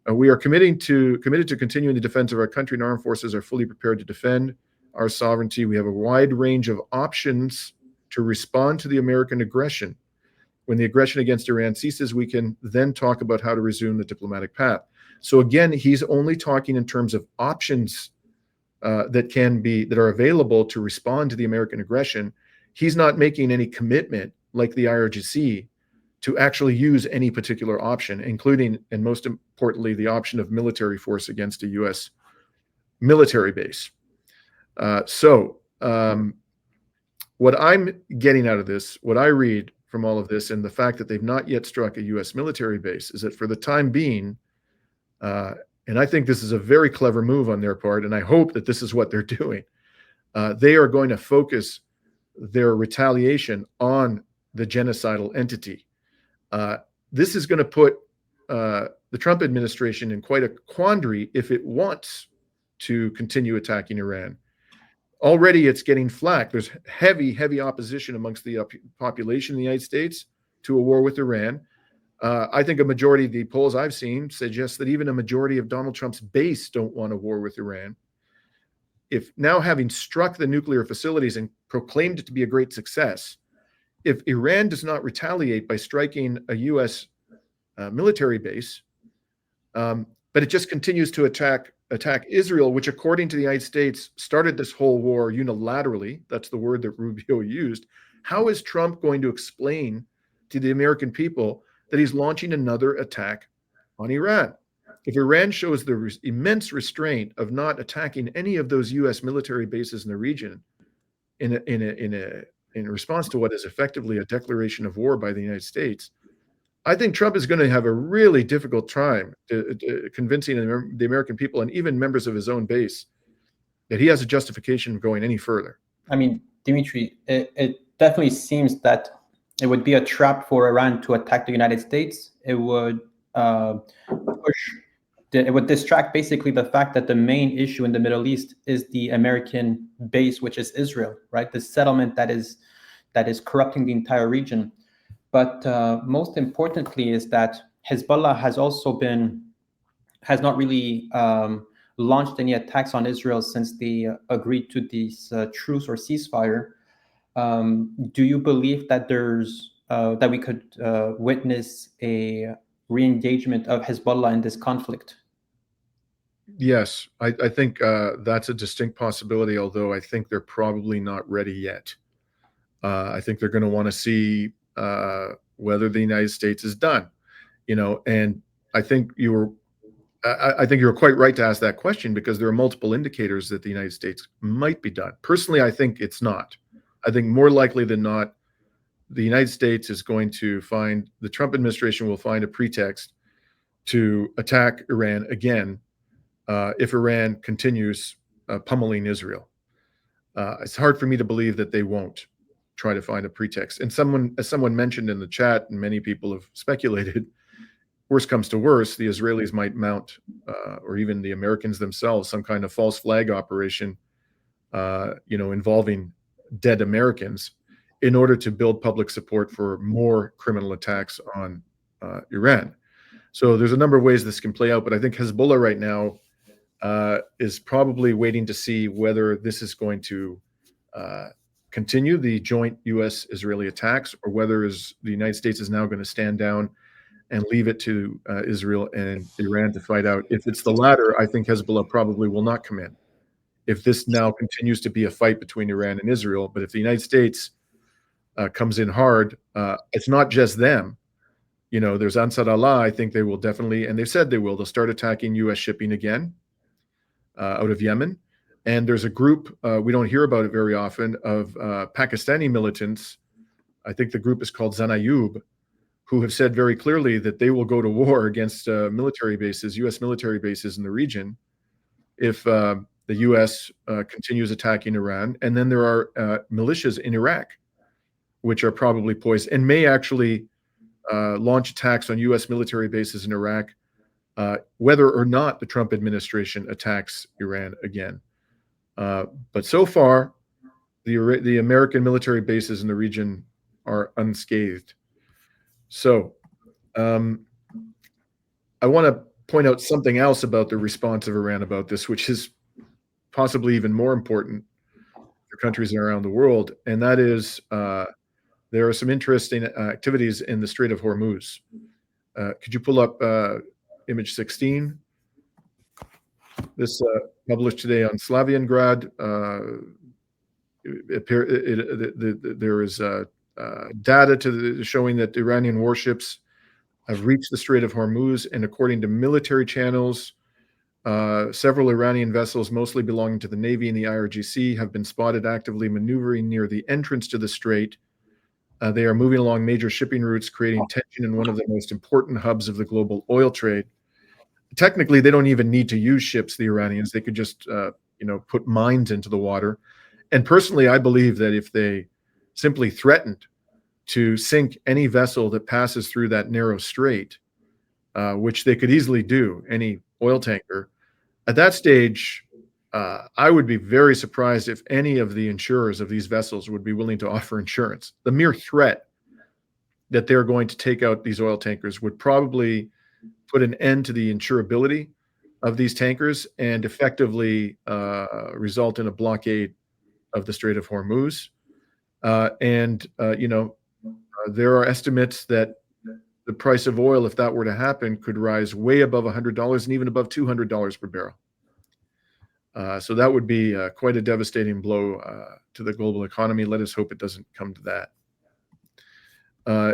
We are committed to continuing the defense of our country, and armed forces are fully prepared to defend our sovereignty. We have a wide range of options to respond to the American aggression. When the aggression against Iran ceases, we can then talk about how to resume the diplomatic path. So again, he's only talking in terms of options that are available to respond to the American aggression. He's not making any commitment, like the IRGC, to actually use any particular option, including, and most importantly, the option of military force against a U.S. military base. What I'm getting out of this, what I read from all of this, and the fact that they've not yet struck a U.S. military base, is that for the time being, and I think this is a very clever move on their part, and I hope that this is what they're doing, they are going to focus their retaliation on the genocidal entity. This is going to put the Trump administration in quite a quandary if it wants to continue attacking Iran. Already it's getting flack. There's heavy opposition amongst the population in the United States to a war with Iran. I think a majority of the polls I've seen suggest that even a majority of Donald Trump's base don't want a war with Iran. If now, having struck the nuclear facilities and proclaimed it to be a great success, if Iran does not retaliate by striking a U.S. Military base, but it just continues to attack Israel, which, according to the United States, started this whole war unilaterally. That's the word that Rubio used. How is Trump going to explain to the American people that he's launching another attack on Iran? If Iran shows the immense restraint of not attacking any of those U.S. military bases in the region in response to what is effectively a declaration of war by the United States, I think Trump is going to have a really difficult time convincing the American people and even members of his own base that he has a justification of going any further. I mean, Dimitri, it definitely seems that it would be a trap for Iran to attack the United States. It would it would distract basically the fact that the main issue in the Middle East is the American base, which is Israel, right? The settlement that is corrupting the entire region. But most importantly is that Hezbollah has not really launched any attacks on Israel since they agreed to this truce or ceasefire. Do you believe that that we could witness a re-engagement of Hezbollah in this conflict? Yes, I think that's a distinct possibility, although I think they're probably not ready yet. I think they're going to want to see whether the United States is done, and I think you were quite right to ask that question, because there are multiple indicators that the United States might be done. Personally, I think it's not. I think more likely than not, the United States is going to the Trump administration will find a pretext to attack Iran again if Iran continues pummeling Israel. It's hard for me to believe that they won't try to find a pretext. And as someone mentioned in the chat, and many people have speculated, worst comes to worst, the Israelis might mount, or even the Americans themselves, some kind of false flag operation, involving dead Americans, in order to build public support for more criminal attacks on Iran. So there's a number of ways this can play out, but I think Hezbollah right now is probably waiting to see whether this is going to continue the joint U.S.-Israeli attacks, or whether the United States is now going to stand down and leave it to Israel and Iran to fight out. If it's the latter, I think Hezbollah probably will not come in. If this now continues to be a fight between Iran and Israel, but if the United States comes in hard, it's not just them. There's Ansar Allah. I think they will definitely, and they've said they'll start attacking U.S. shipping again out of Yemen. And there's a group, we don't hear about it very often, of Pakistani militants. I think the group is called Zanayub, who have said very clearly that they will go to war against military bases, U.S. military bases in the region, if the U.S. continues attacking Iran. And then there are militias in Iraq, which are probably poised and may actually launch attacks on U.S. military bases in Iraq, whether or not the Trump administration attacks Iran again. But so far, the American military bases in the region are unscathed. So I want to point out something else about the response of Iran about this, which is possibly even more important for countries around the world, and that is there are some interesting activities in the Strait of Hormuz. Could you pull up image 16? This published today on Slaviangrad. There is data showing that Iranian warships have reached the Strait of Hormuz, and according to military channels, several Iranian vessels, mostly belonging to the Navy and the IRGC, have been spotted actively maneuvering near the entrance to the strait. They are moving along major shipping routes, creating tension in one of the most important hubs of the global oil trade. Technically, they don't even need to use ships, the Iranians. They could just, put mines into the water. And personally, I believe that if they simply threatened to sink any vessel that passes through that narrow strait, which they could easily do, any oil tanker, at that stage, I would be very surprised if any of the insurers of these vessels would be willing to offer insurance. The mere threat that they're going to take out these oil tankers would probably put an end to the insurability of these tankers and effectively result in a blockade of the Strait of Hormuz. There are estimates that the price of oil, if that were to happen, could rise way above $100 and even above $200 per barrel. So that would be quite a devastating blow to the global economy. Let us hope it doesn't come to that.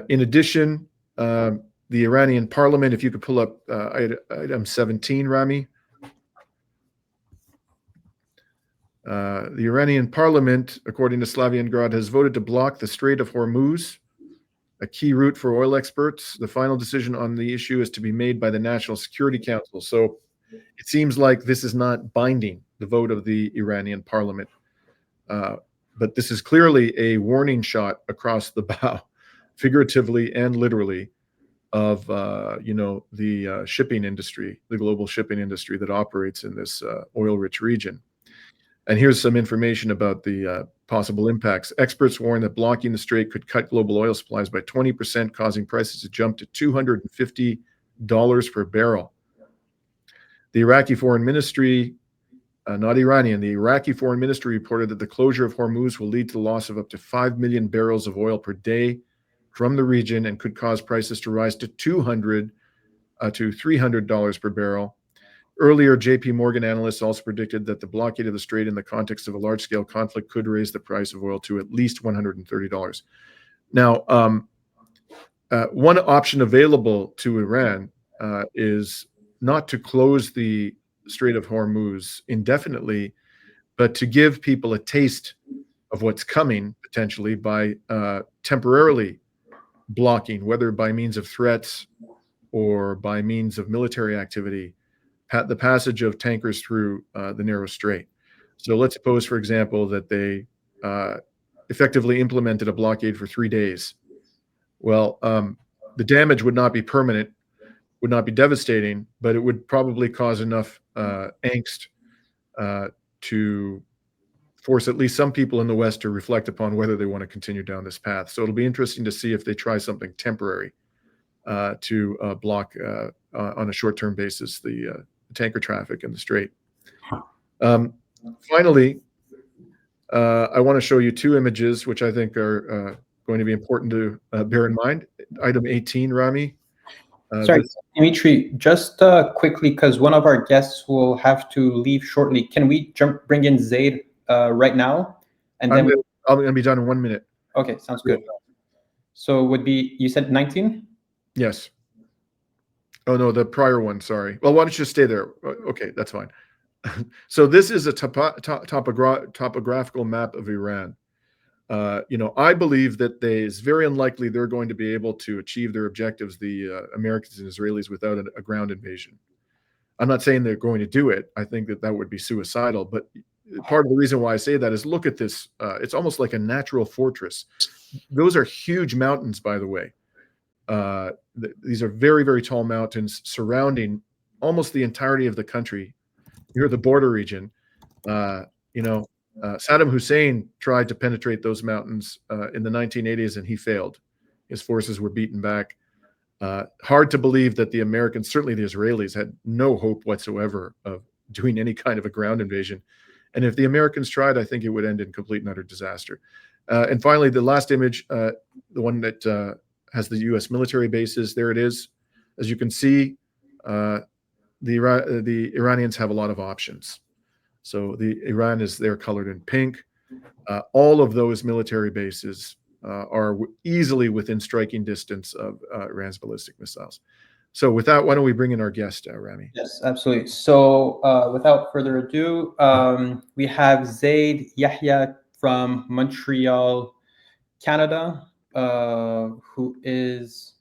In addition, the Iranian parliament, if you could pull up item 17, Rami. The Iranian parliament, according to Slaviangrad, has voted to block the Strait of Hormuz, a key route for oil exports. The final decision on the issue is to be made by the National Security Council. So it seems like this is not binding, the vote of the Iranian parliament. But this is clearly a warning shot across the bow, figuratively and literally, of the shipping industry, the global shipping industry that operates in this oil-rich region. And here's some information about the possible impacts. Experts warn that blocking the strait could cut global oil supplies by 20%, causing prices to jump to $250 per barrel. The Iraqi Foreign Ministry, not Iranian, the Iraqi Foreign Ministry reported that the closure of Hormuz will lead to the loss of up to 5 million barrels of oil per day from the region and could cause prices to rise to $200 to $300 per barrel. Earlier, JP Morgan analysts also predicted that the blockade of the strait in the context of a large-scale conflict could raise the price of oil to at least $130. Now, one option available to Iran is not to close the Strait of Hormuz indefinitely, but to give people a taste of what's coming, potentially, by temporarily blocking, whether by means of threats or by means of military activity, the passage of tankers through the narrow strait. So let's suppose, for example, that they effectively implemented a blockade for 3 days. Well, the damage would not be permanent, would not be devastating, but it would probably cause enough angst to force at least some people in the West to reflect upon whether they want to continue down this path. So it'll be interesting to see if they try something temporary to block on a short-term basis the tanker traffic in the strait. Finally, I want to show you 2 images which I think are going to be important to bear in mind. Item 18, Rami. Sorry, Dimitri, just quickly, because one of our guests will have to leave shortly. Can we bring in Zade right now? And then I'm going to be done in 1 minute. Okay, sounds good. So would be, you said 19? Yes. Oh, no, the prior one, sorry. Well, why don't you just stay there? Okay, that's fine. So this is a topographical map of Iran. I believe that it's very unlikely they're going to be able to achieve their objectives, the Americans and Israelis, without a ground invasion. I'm not saying they're going to do it. I think that would be suicidal. But part of the reason why I say that is look at this. It's almost like a natural fortress. Those are huge mountains, by the way. These are very, very tall mountains surrounding almost the entirety of the country. You're the border region. Saddam Hussein tried to penetrate those mountains in the 1980s, and he failed. His forces were beaten back. Hard to believe that the Americans, certainly the Israelis, had no hope whatsoever of doing any kind of a ground invasion. And if the Americans tried, I think it would end in complete and utter disaster. And finally, the last image, the one that has the U.S. military bases, there it is. As you can see, the Iranians have a lot of options. So Iran is there colored in pink. All of those military bases are easily within striking distance of Iran's ballistic missiles. So with that, why don't we bring in our guest, Rami? Yes, absolutely. So without further ado, we have Zaid Yahya from Montreal, Canada, who is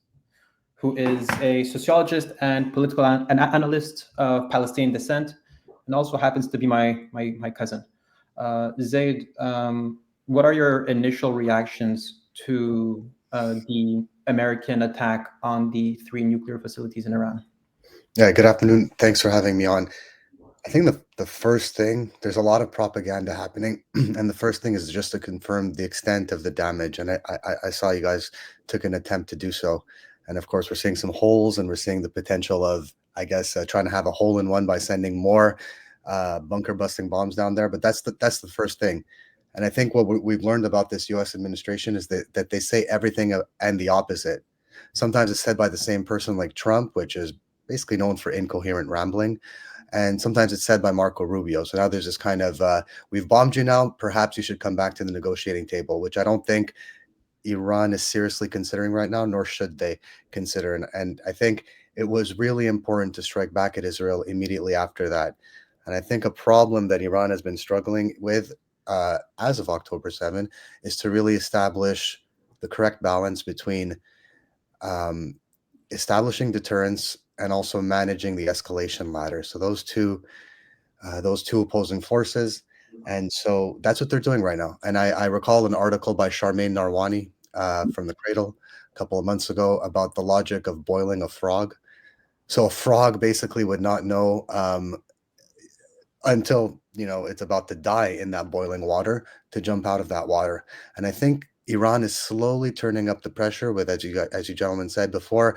a sociologist and political analyst of Palestinian descent, and also happens to be my cousin. Zaid, what are your initial reactions to the American attack on the 3 nuclear facilities in Iran? Yeah, good afternoon. Thanks for having me on. I think the first thing, there's a lot of propaganda happening, and the first thing is just to confirm the extent of the damage. And I saw you guys took an attempt to do so. And of course, we're seeing some holes, and we're seeing the potential of, I guess, trying to have a hole in one by sending more bunker busting bombs down there. But that's the first thing. And I think what we've learned about this U.S. administration is that they say everything and the opposite. Sometimes it's said by the same person, like Trump, which is basically known for incoherent rambling. And sometimes it's said by Marco Rubio. So now there's this kind of, we've bombed you now, perhaps you should come back to the negotiating table, which I don't think Iran is seriously considering right now, nor should they consider. And I think it was really important to strike back at Israel immediately after that. And I think a problem that Iran has been struggling with as of October 7 is to really establish the correct balance between establishing deterrence and also managing the escalation ladder. So those two opposing forces. And so that's what they're doing right now. And I recall an article by Charmaine Narwani from The Cradle a couple of months ago about the logic of boiling a frog. So a frog basically would not know until, it's about to die in that boiling water to jump out of that water. And I think Iran is slowly turning up the pressure with, as you gentlemen said before,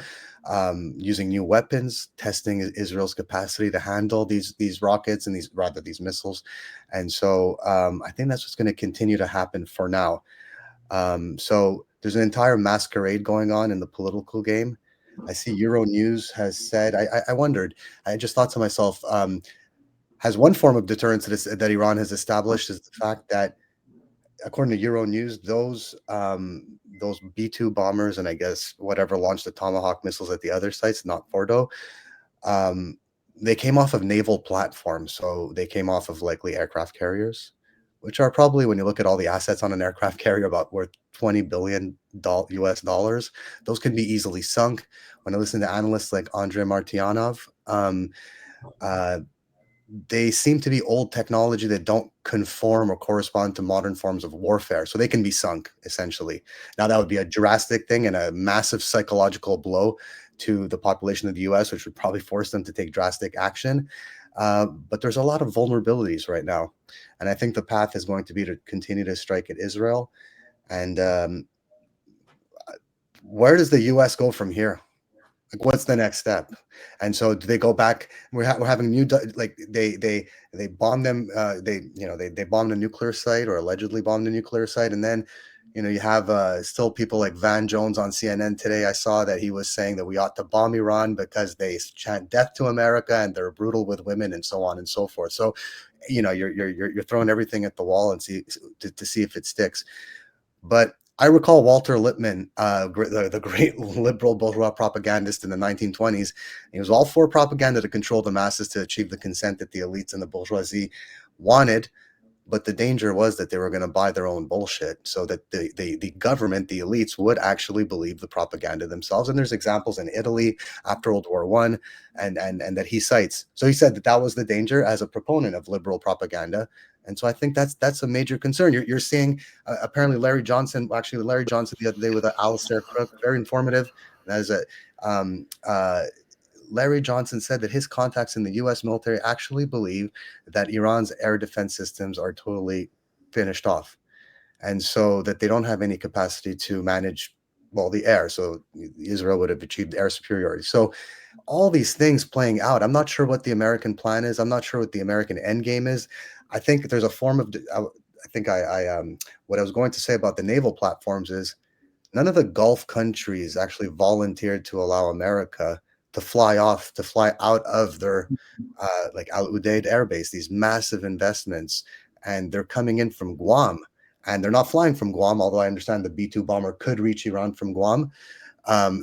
using new weapons, testing Israel's capacity to handle these rockets and these missiles. And so I think that's what's going to continue to happen for now. So there's an entire masquerade going on in the political game. I see Euronews has said, I wondered, I just thought to myself, has one form of deterrence that Iran has established is the fact that, according to Euronews, those B-2 bombers and I guess whatever launched the Tomahawk missiles at the other sites, not Fordo, they came off of naval platforms. So they came off of likely aircraft carriers, which are probably, when you look at all the assets on an aircraft carrier, about worth $20 billion US dollars. Those can be easily sunk. When I listen to analysts like Andrei Martyanov, they seem to be old technology that don't conform or correspond to modern forms of warfare. So they can be sunk, essentially. Now, that would be a drastic thing and a massive psychological blow to the population of the US, which would probably force them to take drastic action. But there's a lot of vulnerabilities right now. And I think the path is going to be to continue to strike at Israel. And where does the US go from here? Like, what's the next step? And so, do they go back? We're having new, like they bomb them. They bombed a nuclear site, or allegedly bombed a nuclear site, and then you have still people like Van Jones on CNN today. I saw that he was saying that we ought to bomb Iran because they chant death to America and they're brutal with women and so on and so forth. So, you're throwing everything at the wall and see if it sticks. But I recall Walter Lippmann, the great liberal bourgeois propagandist in the 1920s. He was all for propaganda to control the masses to achieve the consent that the elites and the bourgeoisie wanted. But the danger was that they were going to buy their own bullshit, so that the government, the elites, would actually believe the propaganda themselves. And there's examples in Italy after World War I, and that he cites. So he said that was the danger as a proponent of liberal propaganda. And so I think that's a major concern. You're seeing apparently Larry Johnson the other day with Alistair Crook, very informative. As Larry Johnson said that his contacts in the U.S. military actually believe that Iran's air defense systems are totally finished off, and so that they don't have any capacity to manage, the air. So Israel would have achieved air superiority. So all these things playing out, I'm not sure what the American plan is. I'm not sure what the American end game is. I think there's a form of, what I was going to say about the naval platforms is none of the Gulf countries actually volunteered to allow America to fly out of their like Al Udeid Air Base, these massive investments, and they're coming in from Guam, and they're not flying from Guam, although I understand the B-2 bomber could reach Iran from Guam.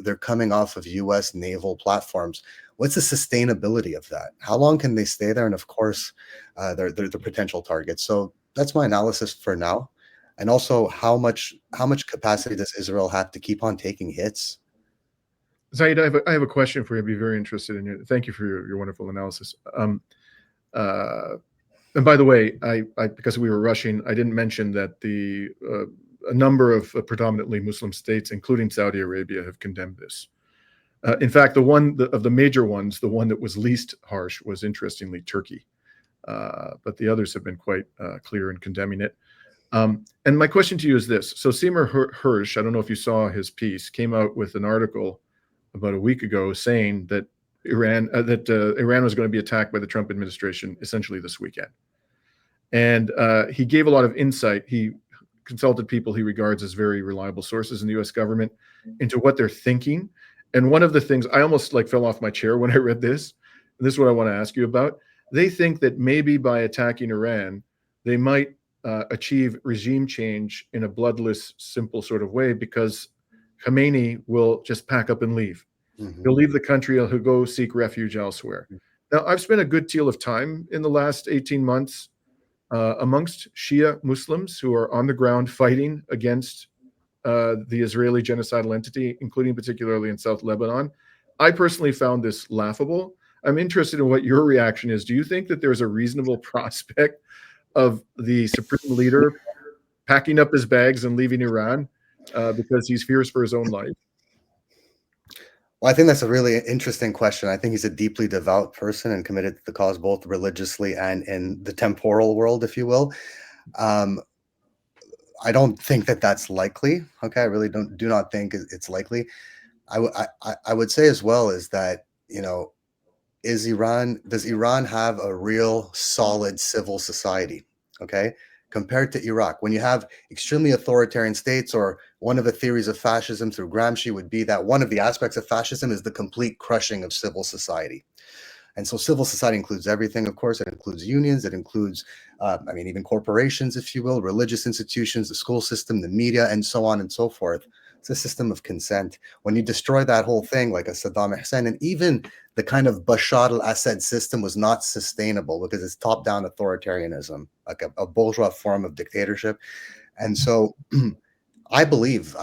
They're coming off of U.S. naval platforms. What's the sustainability of that? How long can they stay there? And of course, they're potential targets. So that's my analysis for now. And also, how much capacity does Israel have to keep on taking hits? Zaid, I have a question for you. I'd be very interested in you. Thank you for your wonderful analysis. And by the way, because we were rushing, I didn't mention that a number of predominantly Muslim states, including Saudi Arabia, have condemned this. In fact, of the major ones, the one that was least harsh was, interestingly, Turkey. But the others have been quite clear in condemning it. And my question to you is this. So Seymour Hersh, I don't know if you saw his piece, came out with an article about a week ago saying that Iran was going to be attacked by the Trump administration essentially this weekend. And he gave a lot of insight. He consulted people he regards as very reliable sources in the US government into what they're thinking. And one of the things, I almost fell off my chair when I read this. And this is what I want to ask you about. They think that maybe by attacking Iran, they might achieve regime change in a bloodless, simple sort of way, because Khamenei will just pack up and leave. Mm-hmm. He'll leave the country, he'll go seek refuge elsewhere. Now, I've spent a good deal of time in the last 18 months amongst Shia Muslims who are on the ground fighting against the Israeli genocidal entity, including particularly in South Lebanon. I personally found this laughable. I'm interested in what your reaction is. Do you think that there's a reasonable prospect of the supreme leader packing up his bags and leaving Iran because he fears for his own life? Well, I think that's a really interesting question. I think he's a deeply devout person and committed to the cause, both religiously and in the temporal world, if you will. I don't think that that's likely. Okay, I really do not think it's likely. I would say as well is that, does Iran have a real solid civil society? Okay, compared to Iraq, when you have extremely authoritarian states, or one of the theories of fascism through Gramsci would be that one of the aspects of fascism is the complete crushing of civil society. And so civil society includes everything, of course. It includes unions. It includes, even corporations, if you will, religious institutions, the school system, the media, and so on and so forth. It's a system of consent. When you destroy that whole thing, like a Saddam Hussein, and even the kind of Bashar al-Assad system was not sustainable because it's top-down authoritarianism, like a bourgeois form of dictatorship. And so I believe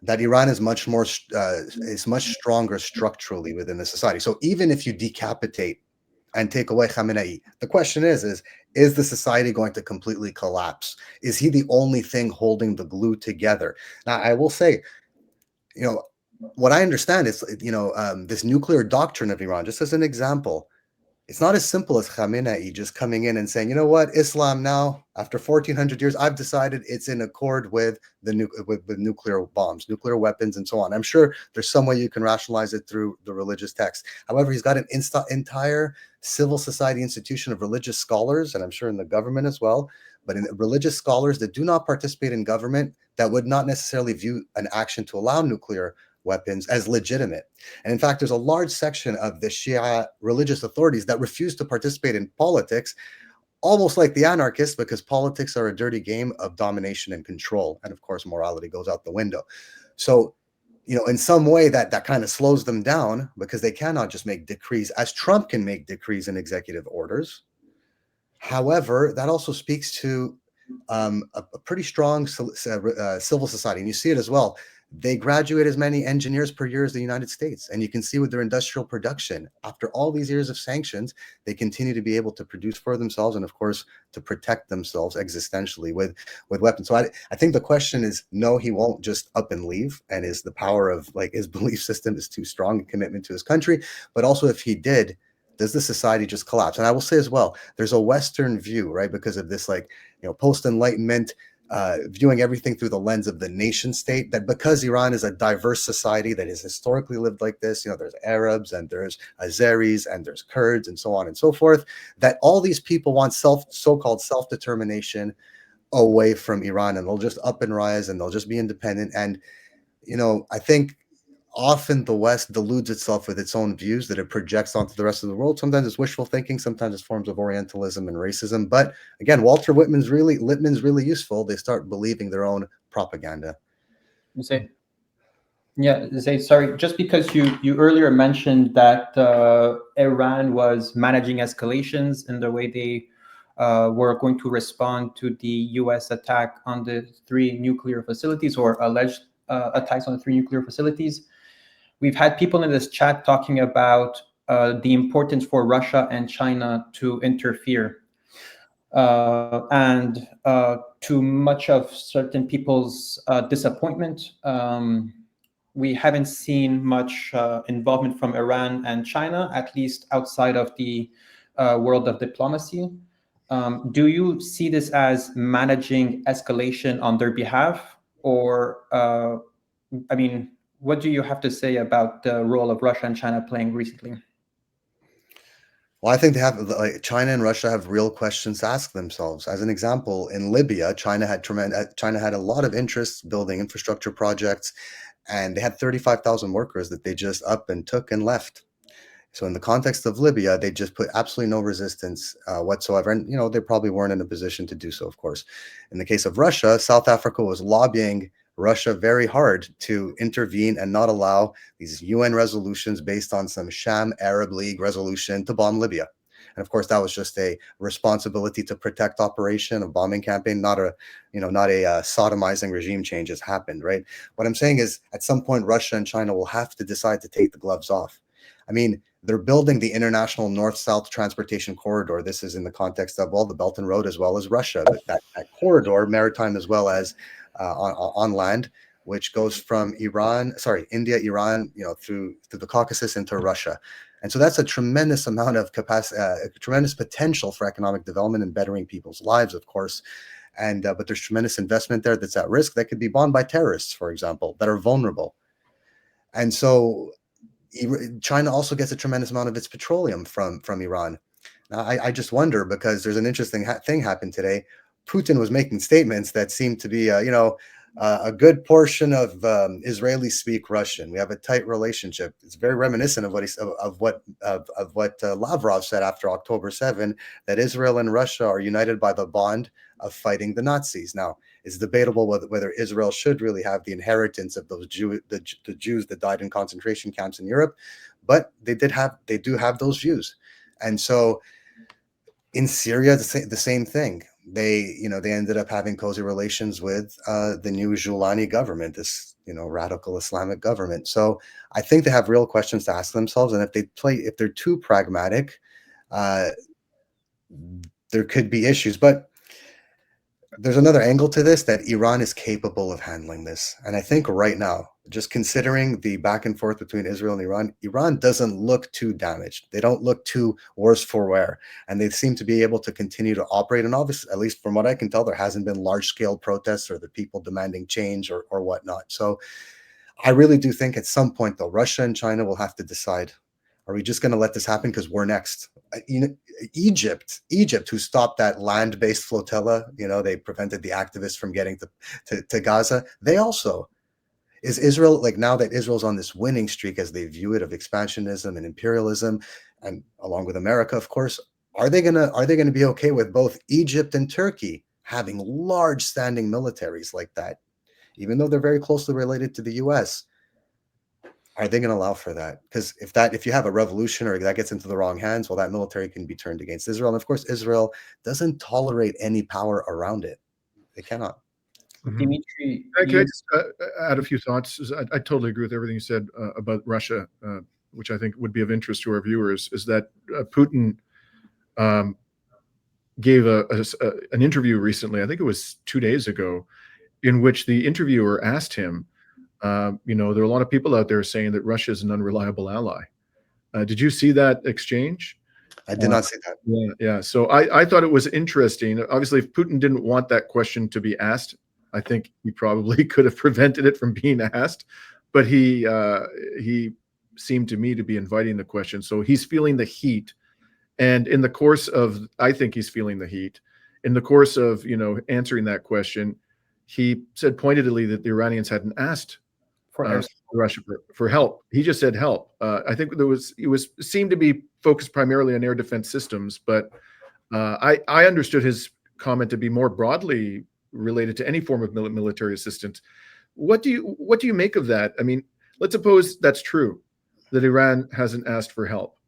that Iran is much stronger structurally within the society. So even if you decapitate and take away Khamenei, the question is the society going to completely collapse? Is he the only thing holding the glue together? Now, I will say, what I understand is, this nuclear doctrine of Iran, just as an example, it's not as simple as Khamenei just coming in and saying, you know what, Islam now, after 1400 years, I've decided it's in accord with with nuclear bombs, nuclear weapons, and so on. I'm sure there's some way you can rationalize it through the religious text. However, he's got an entire civil society institution of religious scholars, and I'm sure in the government as well, but in religious scholars that do not participate in government, that would not necessarily view an action to allow nuclear weapons as legitimate. And in fact, there's a large section of the Shia religious authorities that refuse to participate in politics, almost like the anarchists, because politics are a dirty game of domination and control. And of course, morality goes out the window. So, in some way that kind of slows them down, because they cannot just make decrees as Trump can make decrees and executive orders. However, that also speaks to a pretty strong civil society. And you see it as well. They graduate as many engineers per year as the United States. And you can see with their industrial production, after all these years of sanctions, they continue to be able to produce for themselves and, of course, to protect themselves existentially with weapons. So I think the question is, no, he won't just up and leave. And is the power of his belief system is too strong, a commitment to his country. But also, if he did, does the society just collapse? And I will say as well, there's a Western view, right? Because of this, post-Enlightenment, viewing everything through the lens of the nation state, that because Iran is a diverse society that has historically lived like this, there's Arabs and there's Azeris and there's Kurds and so on and so forth, that all these people want so-called self-determination away from Iran, and they'll just up and rise and they'll just be independent. And, I think often the West deludes itself with its own views that it projects onto the rest of the world. Sometimes it's wishful thinking, sometimes it's forms of Orientalism and racism. But again, Walter Lippmann's really useful. They start believing their own propaganda. Zade, sorry, just because you earlier mentioned that Iran was managing escalations in the way they were going to respond to the U.S. attack on the 3 nuclear facilities, or alleged attacks on the 3 nuclear facilities. We've had people in this chat talking about the importance for Russia and China to interfere. And to much of certain people's disappointment, we haven't seen much involvement from Iran and China, at least outside of the world of diplomacy. Do you see this as managing escalation on their behalf? Or, I mean, what do you have to say about the role of Russia and China playing recently? Well, I think they have, like, China and Russia have real questions to ask themselves. As an example, in Libya, China had a lot of interest building infrastructure projects, and they had 35,000 workers that they just up and took and left. So in the context of Libya, they just put absolutely no resistance whatsoever. And, they probably weren't in a position to do so, of course. In the case of Russia, South Africa was lobbying Russia very hard to intervene and not allow these UN resolutions based on some sham Arab League resolution to bomb Libya. And of course, that was just a responsibility to protect operation, a bombing campaign, not a sodomizing regime change has happened, right? What I'm saying is, at some point, Russia and China will have to decide to take the gloves off. I mean, they're building the international north-south transportation corridor. This is in the context of, well, the Belt and Road as well as Russia, but that corridor, maritime as well as on land, which goes from India, Iran, through the Caucasus into Russia. And so that's a tremendous amount of capacity, tremendous potential for economic development and bettering people's lives, of course. And but there's tremendous investment there that's at risk that could be bombed by terrorists, for example, that are vulnerable. And so China also gets a tremendous amount of its petroleum from Iran. Now, I just wonder, because there's an interesting thing happened today. Putin was making statements that seem to be, a good portion of Israelis speak Russian. We have a tight relationship. It's very reminiscent of what Lavrov said after October 7, that Israel and Russia are united by the bond of fighting the Nazis. Now, it's debatable whether Israel should really have the inheritance of those the Jews that died in concentration camps in Europe, but they do have those views. And so in Syria, the same thing. They ended up having cozy relations with the new Joulani government, this radical Islamic government. So I think they have real questions to ask themselves, and if they're too pragmatic, there could be issues. But there's another angle to this, that Iran is capable of handling this. And I think right now, just considering the back and forth between Israel and Iran doesn't look too damaged. They don't look too worse for wear. And they seem to be able to continue to operate. And obviously, at least from what I can tell, there hasn't been large-scale protests or the people demanding change or whatnot. So I really do think at some point, though, Russia and China will have to decide, are we just going to let this happen because we're next? Egypt, who stopped that land-based flotilla, they prevented the activists from getting to Gaza. They also, is Israel, like, now that Israel's on this winning streak, as they view it, of expansionism and imperialism, and along with America, of course, are they gonna be okay with both Egypt and Turkey having large standing militaries like that, even though they're very closely related to the US? Are they going to allow for that? Because if you have a revolution or that gets into the wrong hands, well, that military can be turned against Israel. And of course, Israel doesn't tolerate any power around it. They cannot. Dimitri, Can I just add a few thoughts? I totally agree with everything you said about Russia, which I think would be of interest to our viewers, is that Putin gave an interview recently, I think it was 2 days ago, in which the interviewer asked him, there are a lot of people out there saying that Russia is an unreliable ally. Did you see that exchange? I did not see that. Yeah. So I thought it was interesting. Obviously, if Putin didn't want that question to be asked, I think he probably could have prevented it from being asked. But he seemed to me to be inviting the question. So he's feeling the heat. And in the course of, I think he's feeling the heat. In the course of, answering that question, he said pointedly that the Iranians hadn't asked Russia for help. He just said help. I think seemed to be focused primarily on air defense systems, but I understood his comment to be more broadly related to any form of military assistance. What do you make of that? I mean, let's suppose that's true, that Iran hasn't asked for help.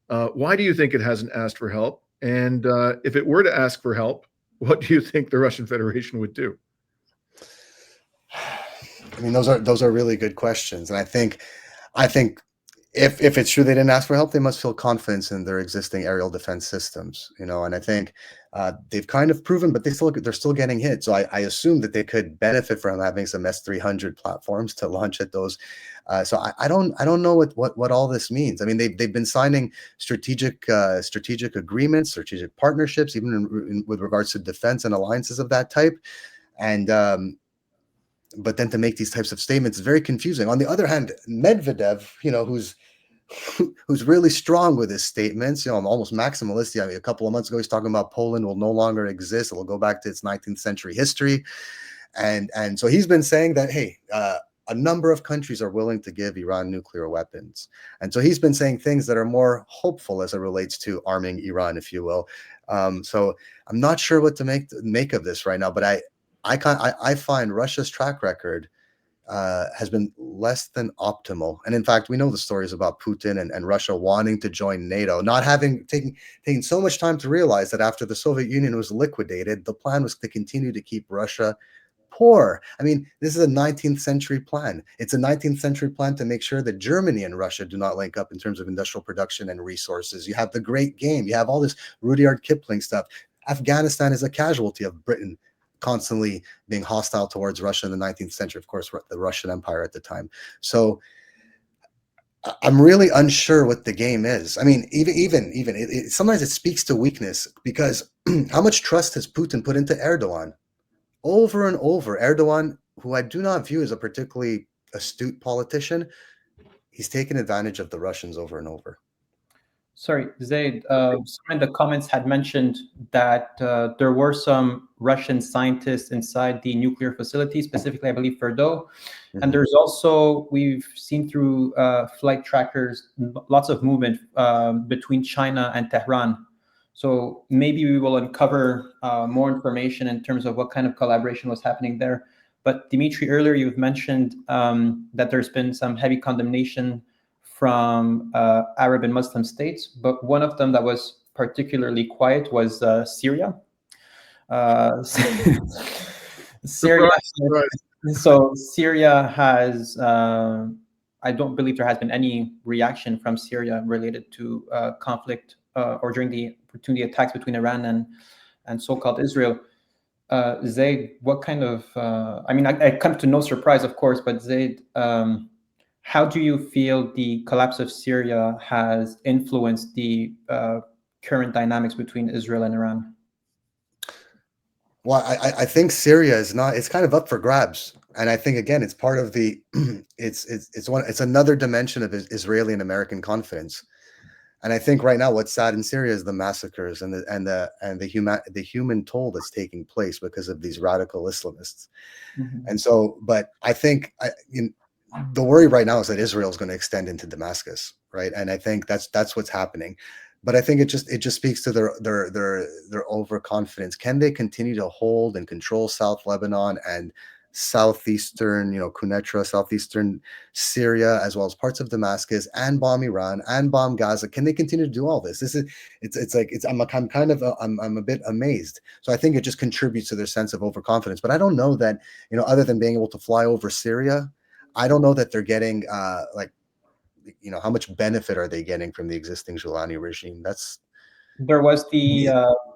Why do you think it hasn't asked for help? And if it were to ask for help, what do you think the Russian Federation would do? I mean, those are really good questions, and I think if it's true they didn't ask for help, they must feel confidence in their existing aerial defense systems, you know. And I think they've kind of proven, but they're still getting hit. So I assume that they could benefit from having some S-300 platforms to launch at those. So I don't know what all this means. I mean, they've been signing strategic agreements, strategic partnerships, even with regards to defense and alliances of that type. And but then to make these types of statements is very confusing. On the other hand, Medvedev, you know, who's really strong with his statements, you know, almost maximalist. I mean, a couple of months ago, he's talking about Poland will no longer exist. It will go back to its 19th century history. And so he's been saying that, hey, a number of countries are willing to give Iran nuclear weapons. And so he's been saying things that are more hopeful as it relates to arming Iran, if you will. So I'm not sure what to make of this right now, but I find Russia's track record has been less than optimal. And in fact, we know the stories about Putin and Russia wanting to join NATO, not having taken so much time to realize that after the Soviet Union was liquidated, the plan was to continue to keep Russia poor. I mean, this is a 19th century plan. It's a 19th century plan to make sure that Germany and Russia do not link up in terms of industrial production and resources. You have the Great Game. You have all this Rudyard Kipling stuff. Afghanistan is a casualty of Britain constantly being hostile towards Russia in the 19th century, of course, the Russian Empire at the time. So I'm really unsure what the game is. I mean, even sometimes it speaks to weakness, because how much trust has Putin put into Erdogan? Over and over, Erdogan, who I do not view as a particularly astute politician, he's taken advantage of the Russians over and over. Sorry, Zaid, someone in the comments had mentioned that there were some Russian scientists inside the nuclear facility, specifically, I believe, Fordo. And there's also, we've seen through flight trackers, lots of movement between China and Tehran. So maybe we will uncover more information in terms of what kind of collaboration was happening there. But Dimitri, earlier you've mentioned that there's been some heavy condemnation from Arab and Muslim states, but one of them that was particularly quiet was Syria. Syria. So Syria has, I don't believe there has been any reaction from Syria related to conflict or during the attacks between Iran and so-called Israel. Zaid, what kind of, I mean, I come to no surprise, of course, but Zaid, how do you feel the collapse of Syria has influenced the current dynamics between Israel and Iran? Well, I think Syria is not, it's kind of up for grabs. And I think, again, it's part of the, it's another dimension of Israeli and American confidence. And I think right now what's sad in Syria is the massacres and the human toll that's taking place because of these radical Islamists. And so, but I think the worry right now is that Israel is going to extend into Damascus, right? And I think that's what's happening. But I think it just speaks to their overconfidence. Can they continue to hold and control South Lebanon and southeastern, Quneitra, southeastern Syria, as well as parts of Damascus, and bomb Iran and bomb Gaza? Can they continue to do all this? I'm a bit amazed. So I think it just contributes to their sense of overconfidence. But I don't know that, other than being able to fly over Syria, I don't know that they're getting how much benefit are they getting from the existing Gilani regime? There was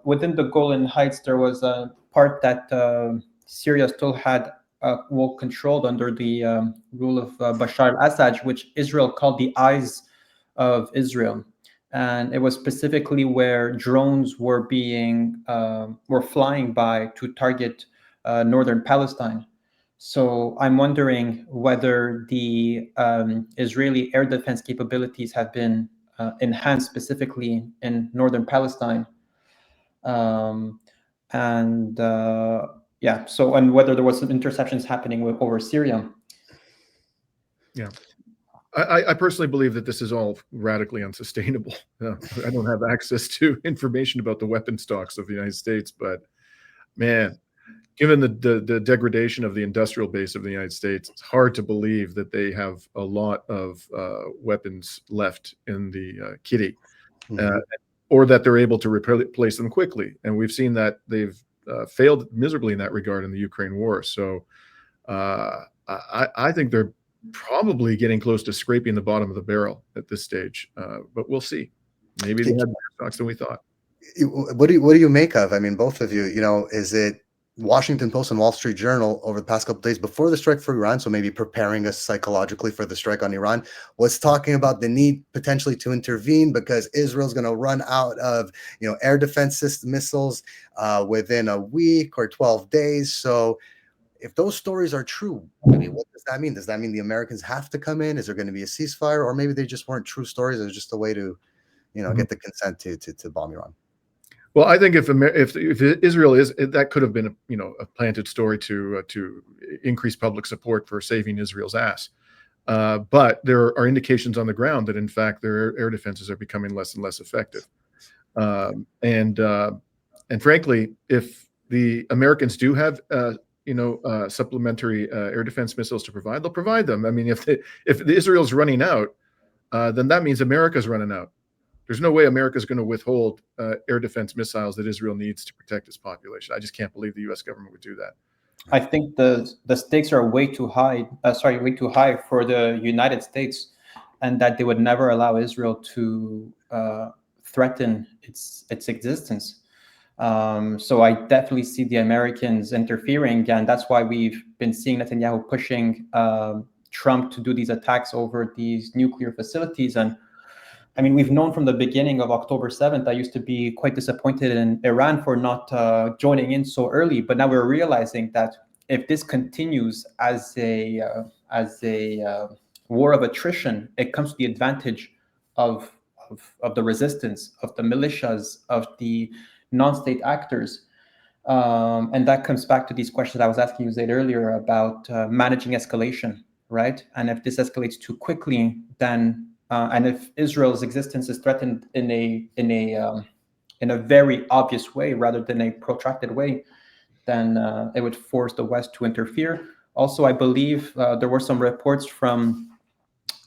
within the Golan Heights, there was a part that Syria still had controlled under the rule of Bashar al-Assad, which Israel called the eyes of Israel. And it was specifically where drones were flying by to target northern Palestine. So I'm wondering whether the Israeli air defense capabilities have been enhanced specifically in northern Palestine. And whether there was some interceptions happening over Syria. Yeah. I personally believe that this is all radically unsustainable. I don't have access to information about the weapon stocks of the United States, but man, given the degradation of the industrial base of the United States, it's hard to believe that they have a lot of weapons left in the kitty, or that they're able to replace them quickly. And we've seen that they've failed miserably in that regard in the Ukraine war. So I think they're probably getting close to scraping the bottom of the barrel at this stage, but we'll see. Maybe they had better stocks than we thought. What do you make of? I mean, both of you, is it Washington Post and Wall Street Journal over the past couple of days before the strike for Iran, so maybe preparing us psychologically for the strike on Iran, was talking about the need potentially to intervene because Israel's going to run out of air defense system missiles within a week or 12 days. So if those stories are true, I mean, what does that mean? Does that mean the Americans have to come in? Is there going to be a ceasefire, or maybe they just weren't true stories? It was just a way to get the consent to bomb Iran? Well, I think if Israel is, that could have been a planted story to increase public support for saving Israel's ass. But there are indications on the ground that in fact their air defenses are becoming less and less effective. And frankly, if the Americans do have supplementary air defense missiles to provide, they'll provide them. I mean, if Israel's running out, then that means America's running out. There's no way America's going to withhold air defense missiles that Israel needs to protect its population. I just can't believe the U.S. government would do that. I think the stakes are way too high for the United States, and that they would never allow Israel to threaten its existence. So I definitely see the Americans interfering, and that's why we've been seeing Netanyahu pushing Trump to do these attacks over these nuclear facilities. And I mean, we've known from the beginning of October 7th, I used to be quite disappointed in Iran for not joining in so early. But now we're realizing that if this continues as a war of attrition, it comes to the advantage of the resistance, of the militias, of the non-state actors. And that comes back to these questions I was asking you, Zaid, earlier about managing escalation, right? And if this escalates too quickly, then and if Israel's existence is threatened in a very obvious way rather than a protracted way, then it would force the West to interfere. Also, I believe there were some reports from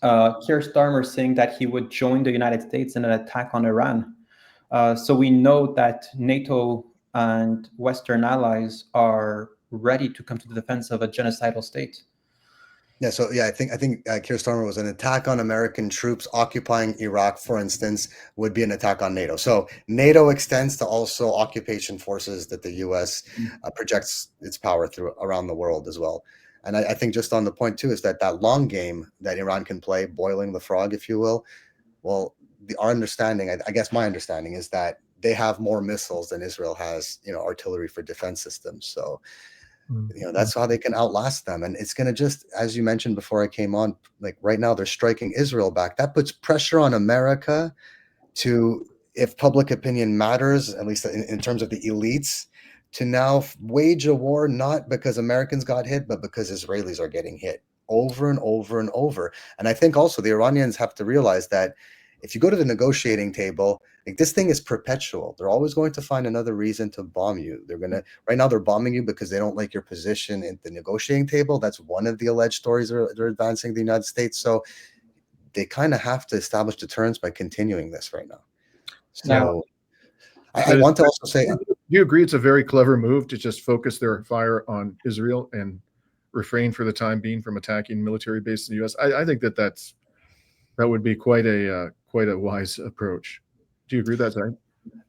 Keir Starmer saying that he would join the United States in an attack on Iran. So we know that NATO and Western allies are ready to come to the defense of a genocidal state. Yeah, so I think Keir Starmer was an attack on American troops occupying Iraq, for instance, would be an attack on NATO. So NATO extends to also occupation forces that the U.S. Projects its power through around the world as well. And I think just on the point too is that long game that Iran can play, boiling the frog, if you will. Well, our understanding, I guess my understanding is that they have more missiles than Israel has, artillery for defense systems. So. That's how they can outlast them. And it's going to just, as you mentioned before I came on, like right now they're striking Israel back. That puts pressure on America to, if public opinion matters, at least in terms of the elites, to now wage a war, not because Americans got hit, but because Israelis are getting hit over and over and over. And I think also the Iranians have to realize that if you go to the negotiating table, like this thing is perpetual. They're always going to find another reason to bomb you. Right now they're bombing you because they don't like your position at the negotiating table. That's one of the alleged stories they're advancing the United States. So they kind of have to establish deterrence by continuing this right now. So I want to also say, do you agree it's a very clever move to just focus their fire on Israel and refrain for the time being from attacking military bases in the U.S.? I think that would be quite a wise approach. Do you agree with that, Zade?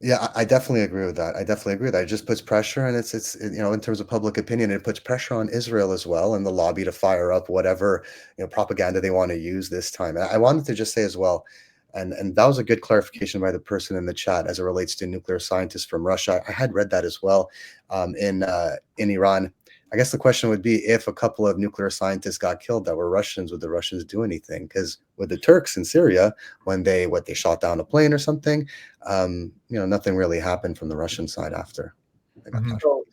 Yeah, I definitely agree with that. It just puts pressure, and it's in terms of public opinion, it puts pressure on Israel as well and the lobby to fire up whatever propaganda they want to use this time. And I wanted to just say as well, and that was a good clarification by the person in the chat as it relates to nuclear scientists from Russia. I had read that as well in Iran. I guess the question would be, if a couple of nuclear scientists got killed that were Russians, would the Russians do anything? Because with the Turks in Syria, when they shot down a plane or something, nothing really happened from the Russian side after. So,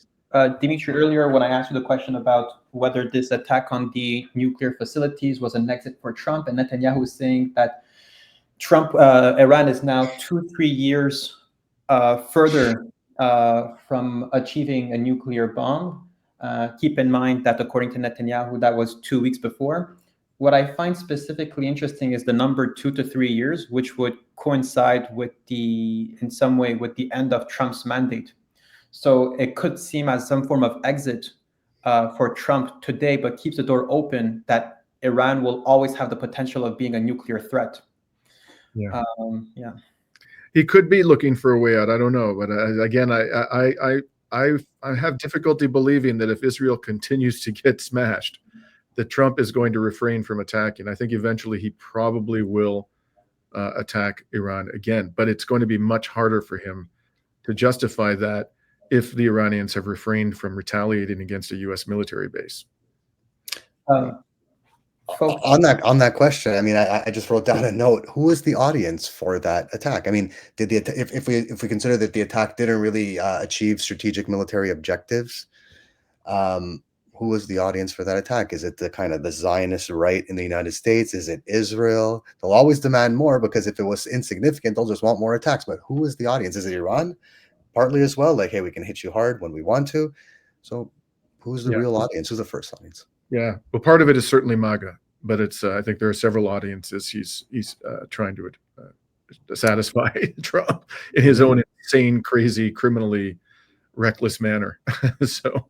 Dimitri, earlier when I asked you the question about whether this attack on the nuclear facilities was an exit for Trump, and Netanyahu was saying that Iran is now 2-3 years further from achieving a nuclear bomb. Keep in mind that according to Netanyahu, that was 2 weeks before. What I find specifically interesting is the number 2 to 3 years, which would coincide in some way with the end of Trump's mandate. So it could seem as some form of exit for Trump today, but keeps the door open that Iran will always have the potential of being a nuclear threat. Yeah. Yeah. He could be looking for a way out. I don't know, but again, I have difficulty believing that if Israel continues to get smashed, that Trump is going to refrain from attacking. I think eventually he probably will attack Iran again, but it's going to be much harder for him to justify that if the Iranians have refrained from retaliating against a U.S. military base. On that question, I mean, I just wrote down a note. Who was the audience for that attack? I mean, did if we consider that the attack didn't really achieve strategic military objectives, who was the audience for that attack? Is it the kind of the Zionist right in the United States? Is it Israel? They'll always demand more because if it was insignificant, they'll just want more attacks. But who is the audience? Is it Iran? Partly as well, like, hey, we can hit you hard when we want to. So who's the real audience? Who's the first audience? Yeah, well, part of it is certainly MAGA, but it's I think there are several audiences he's trying to satisfy Trump in his own insane, crazy, criminally reckless manner. So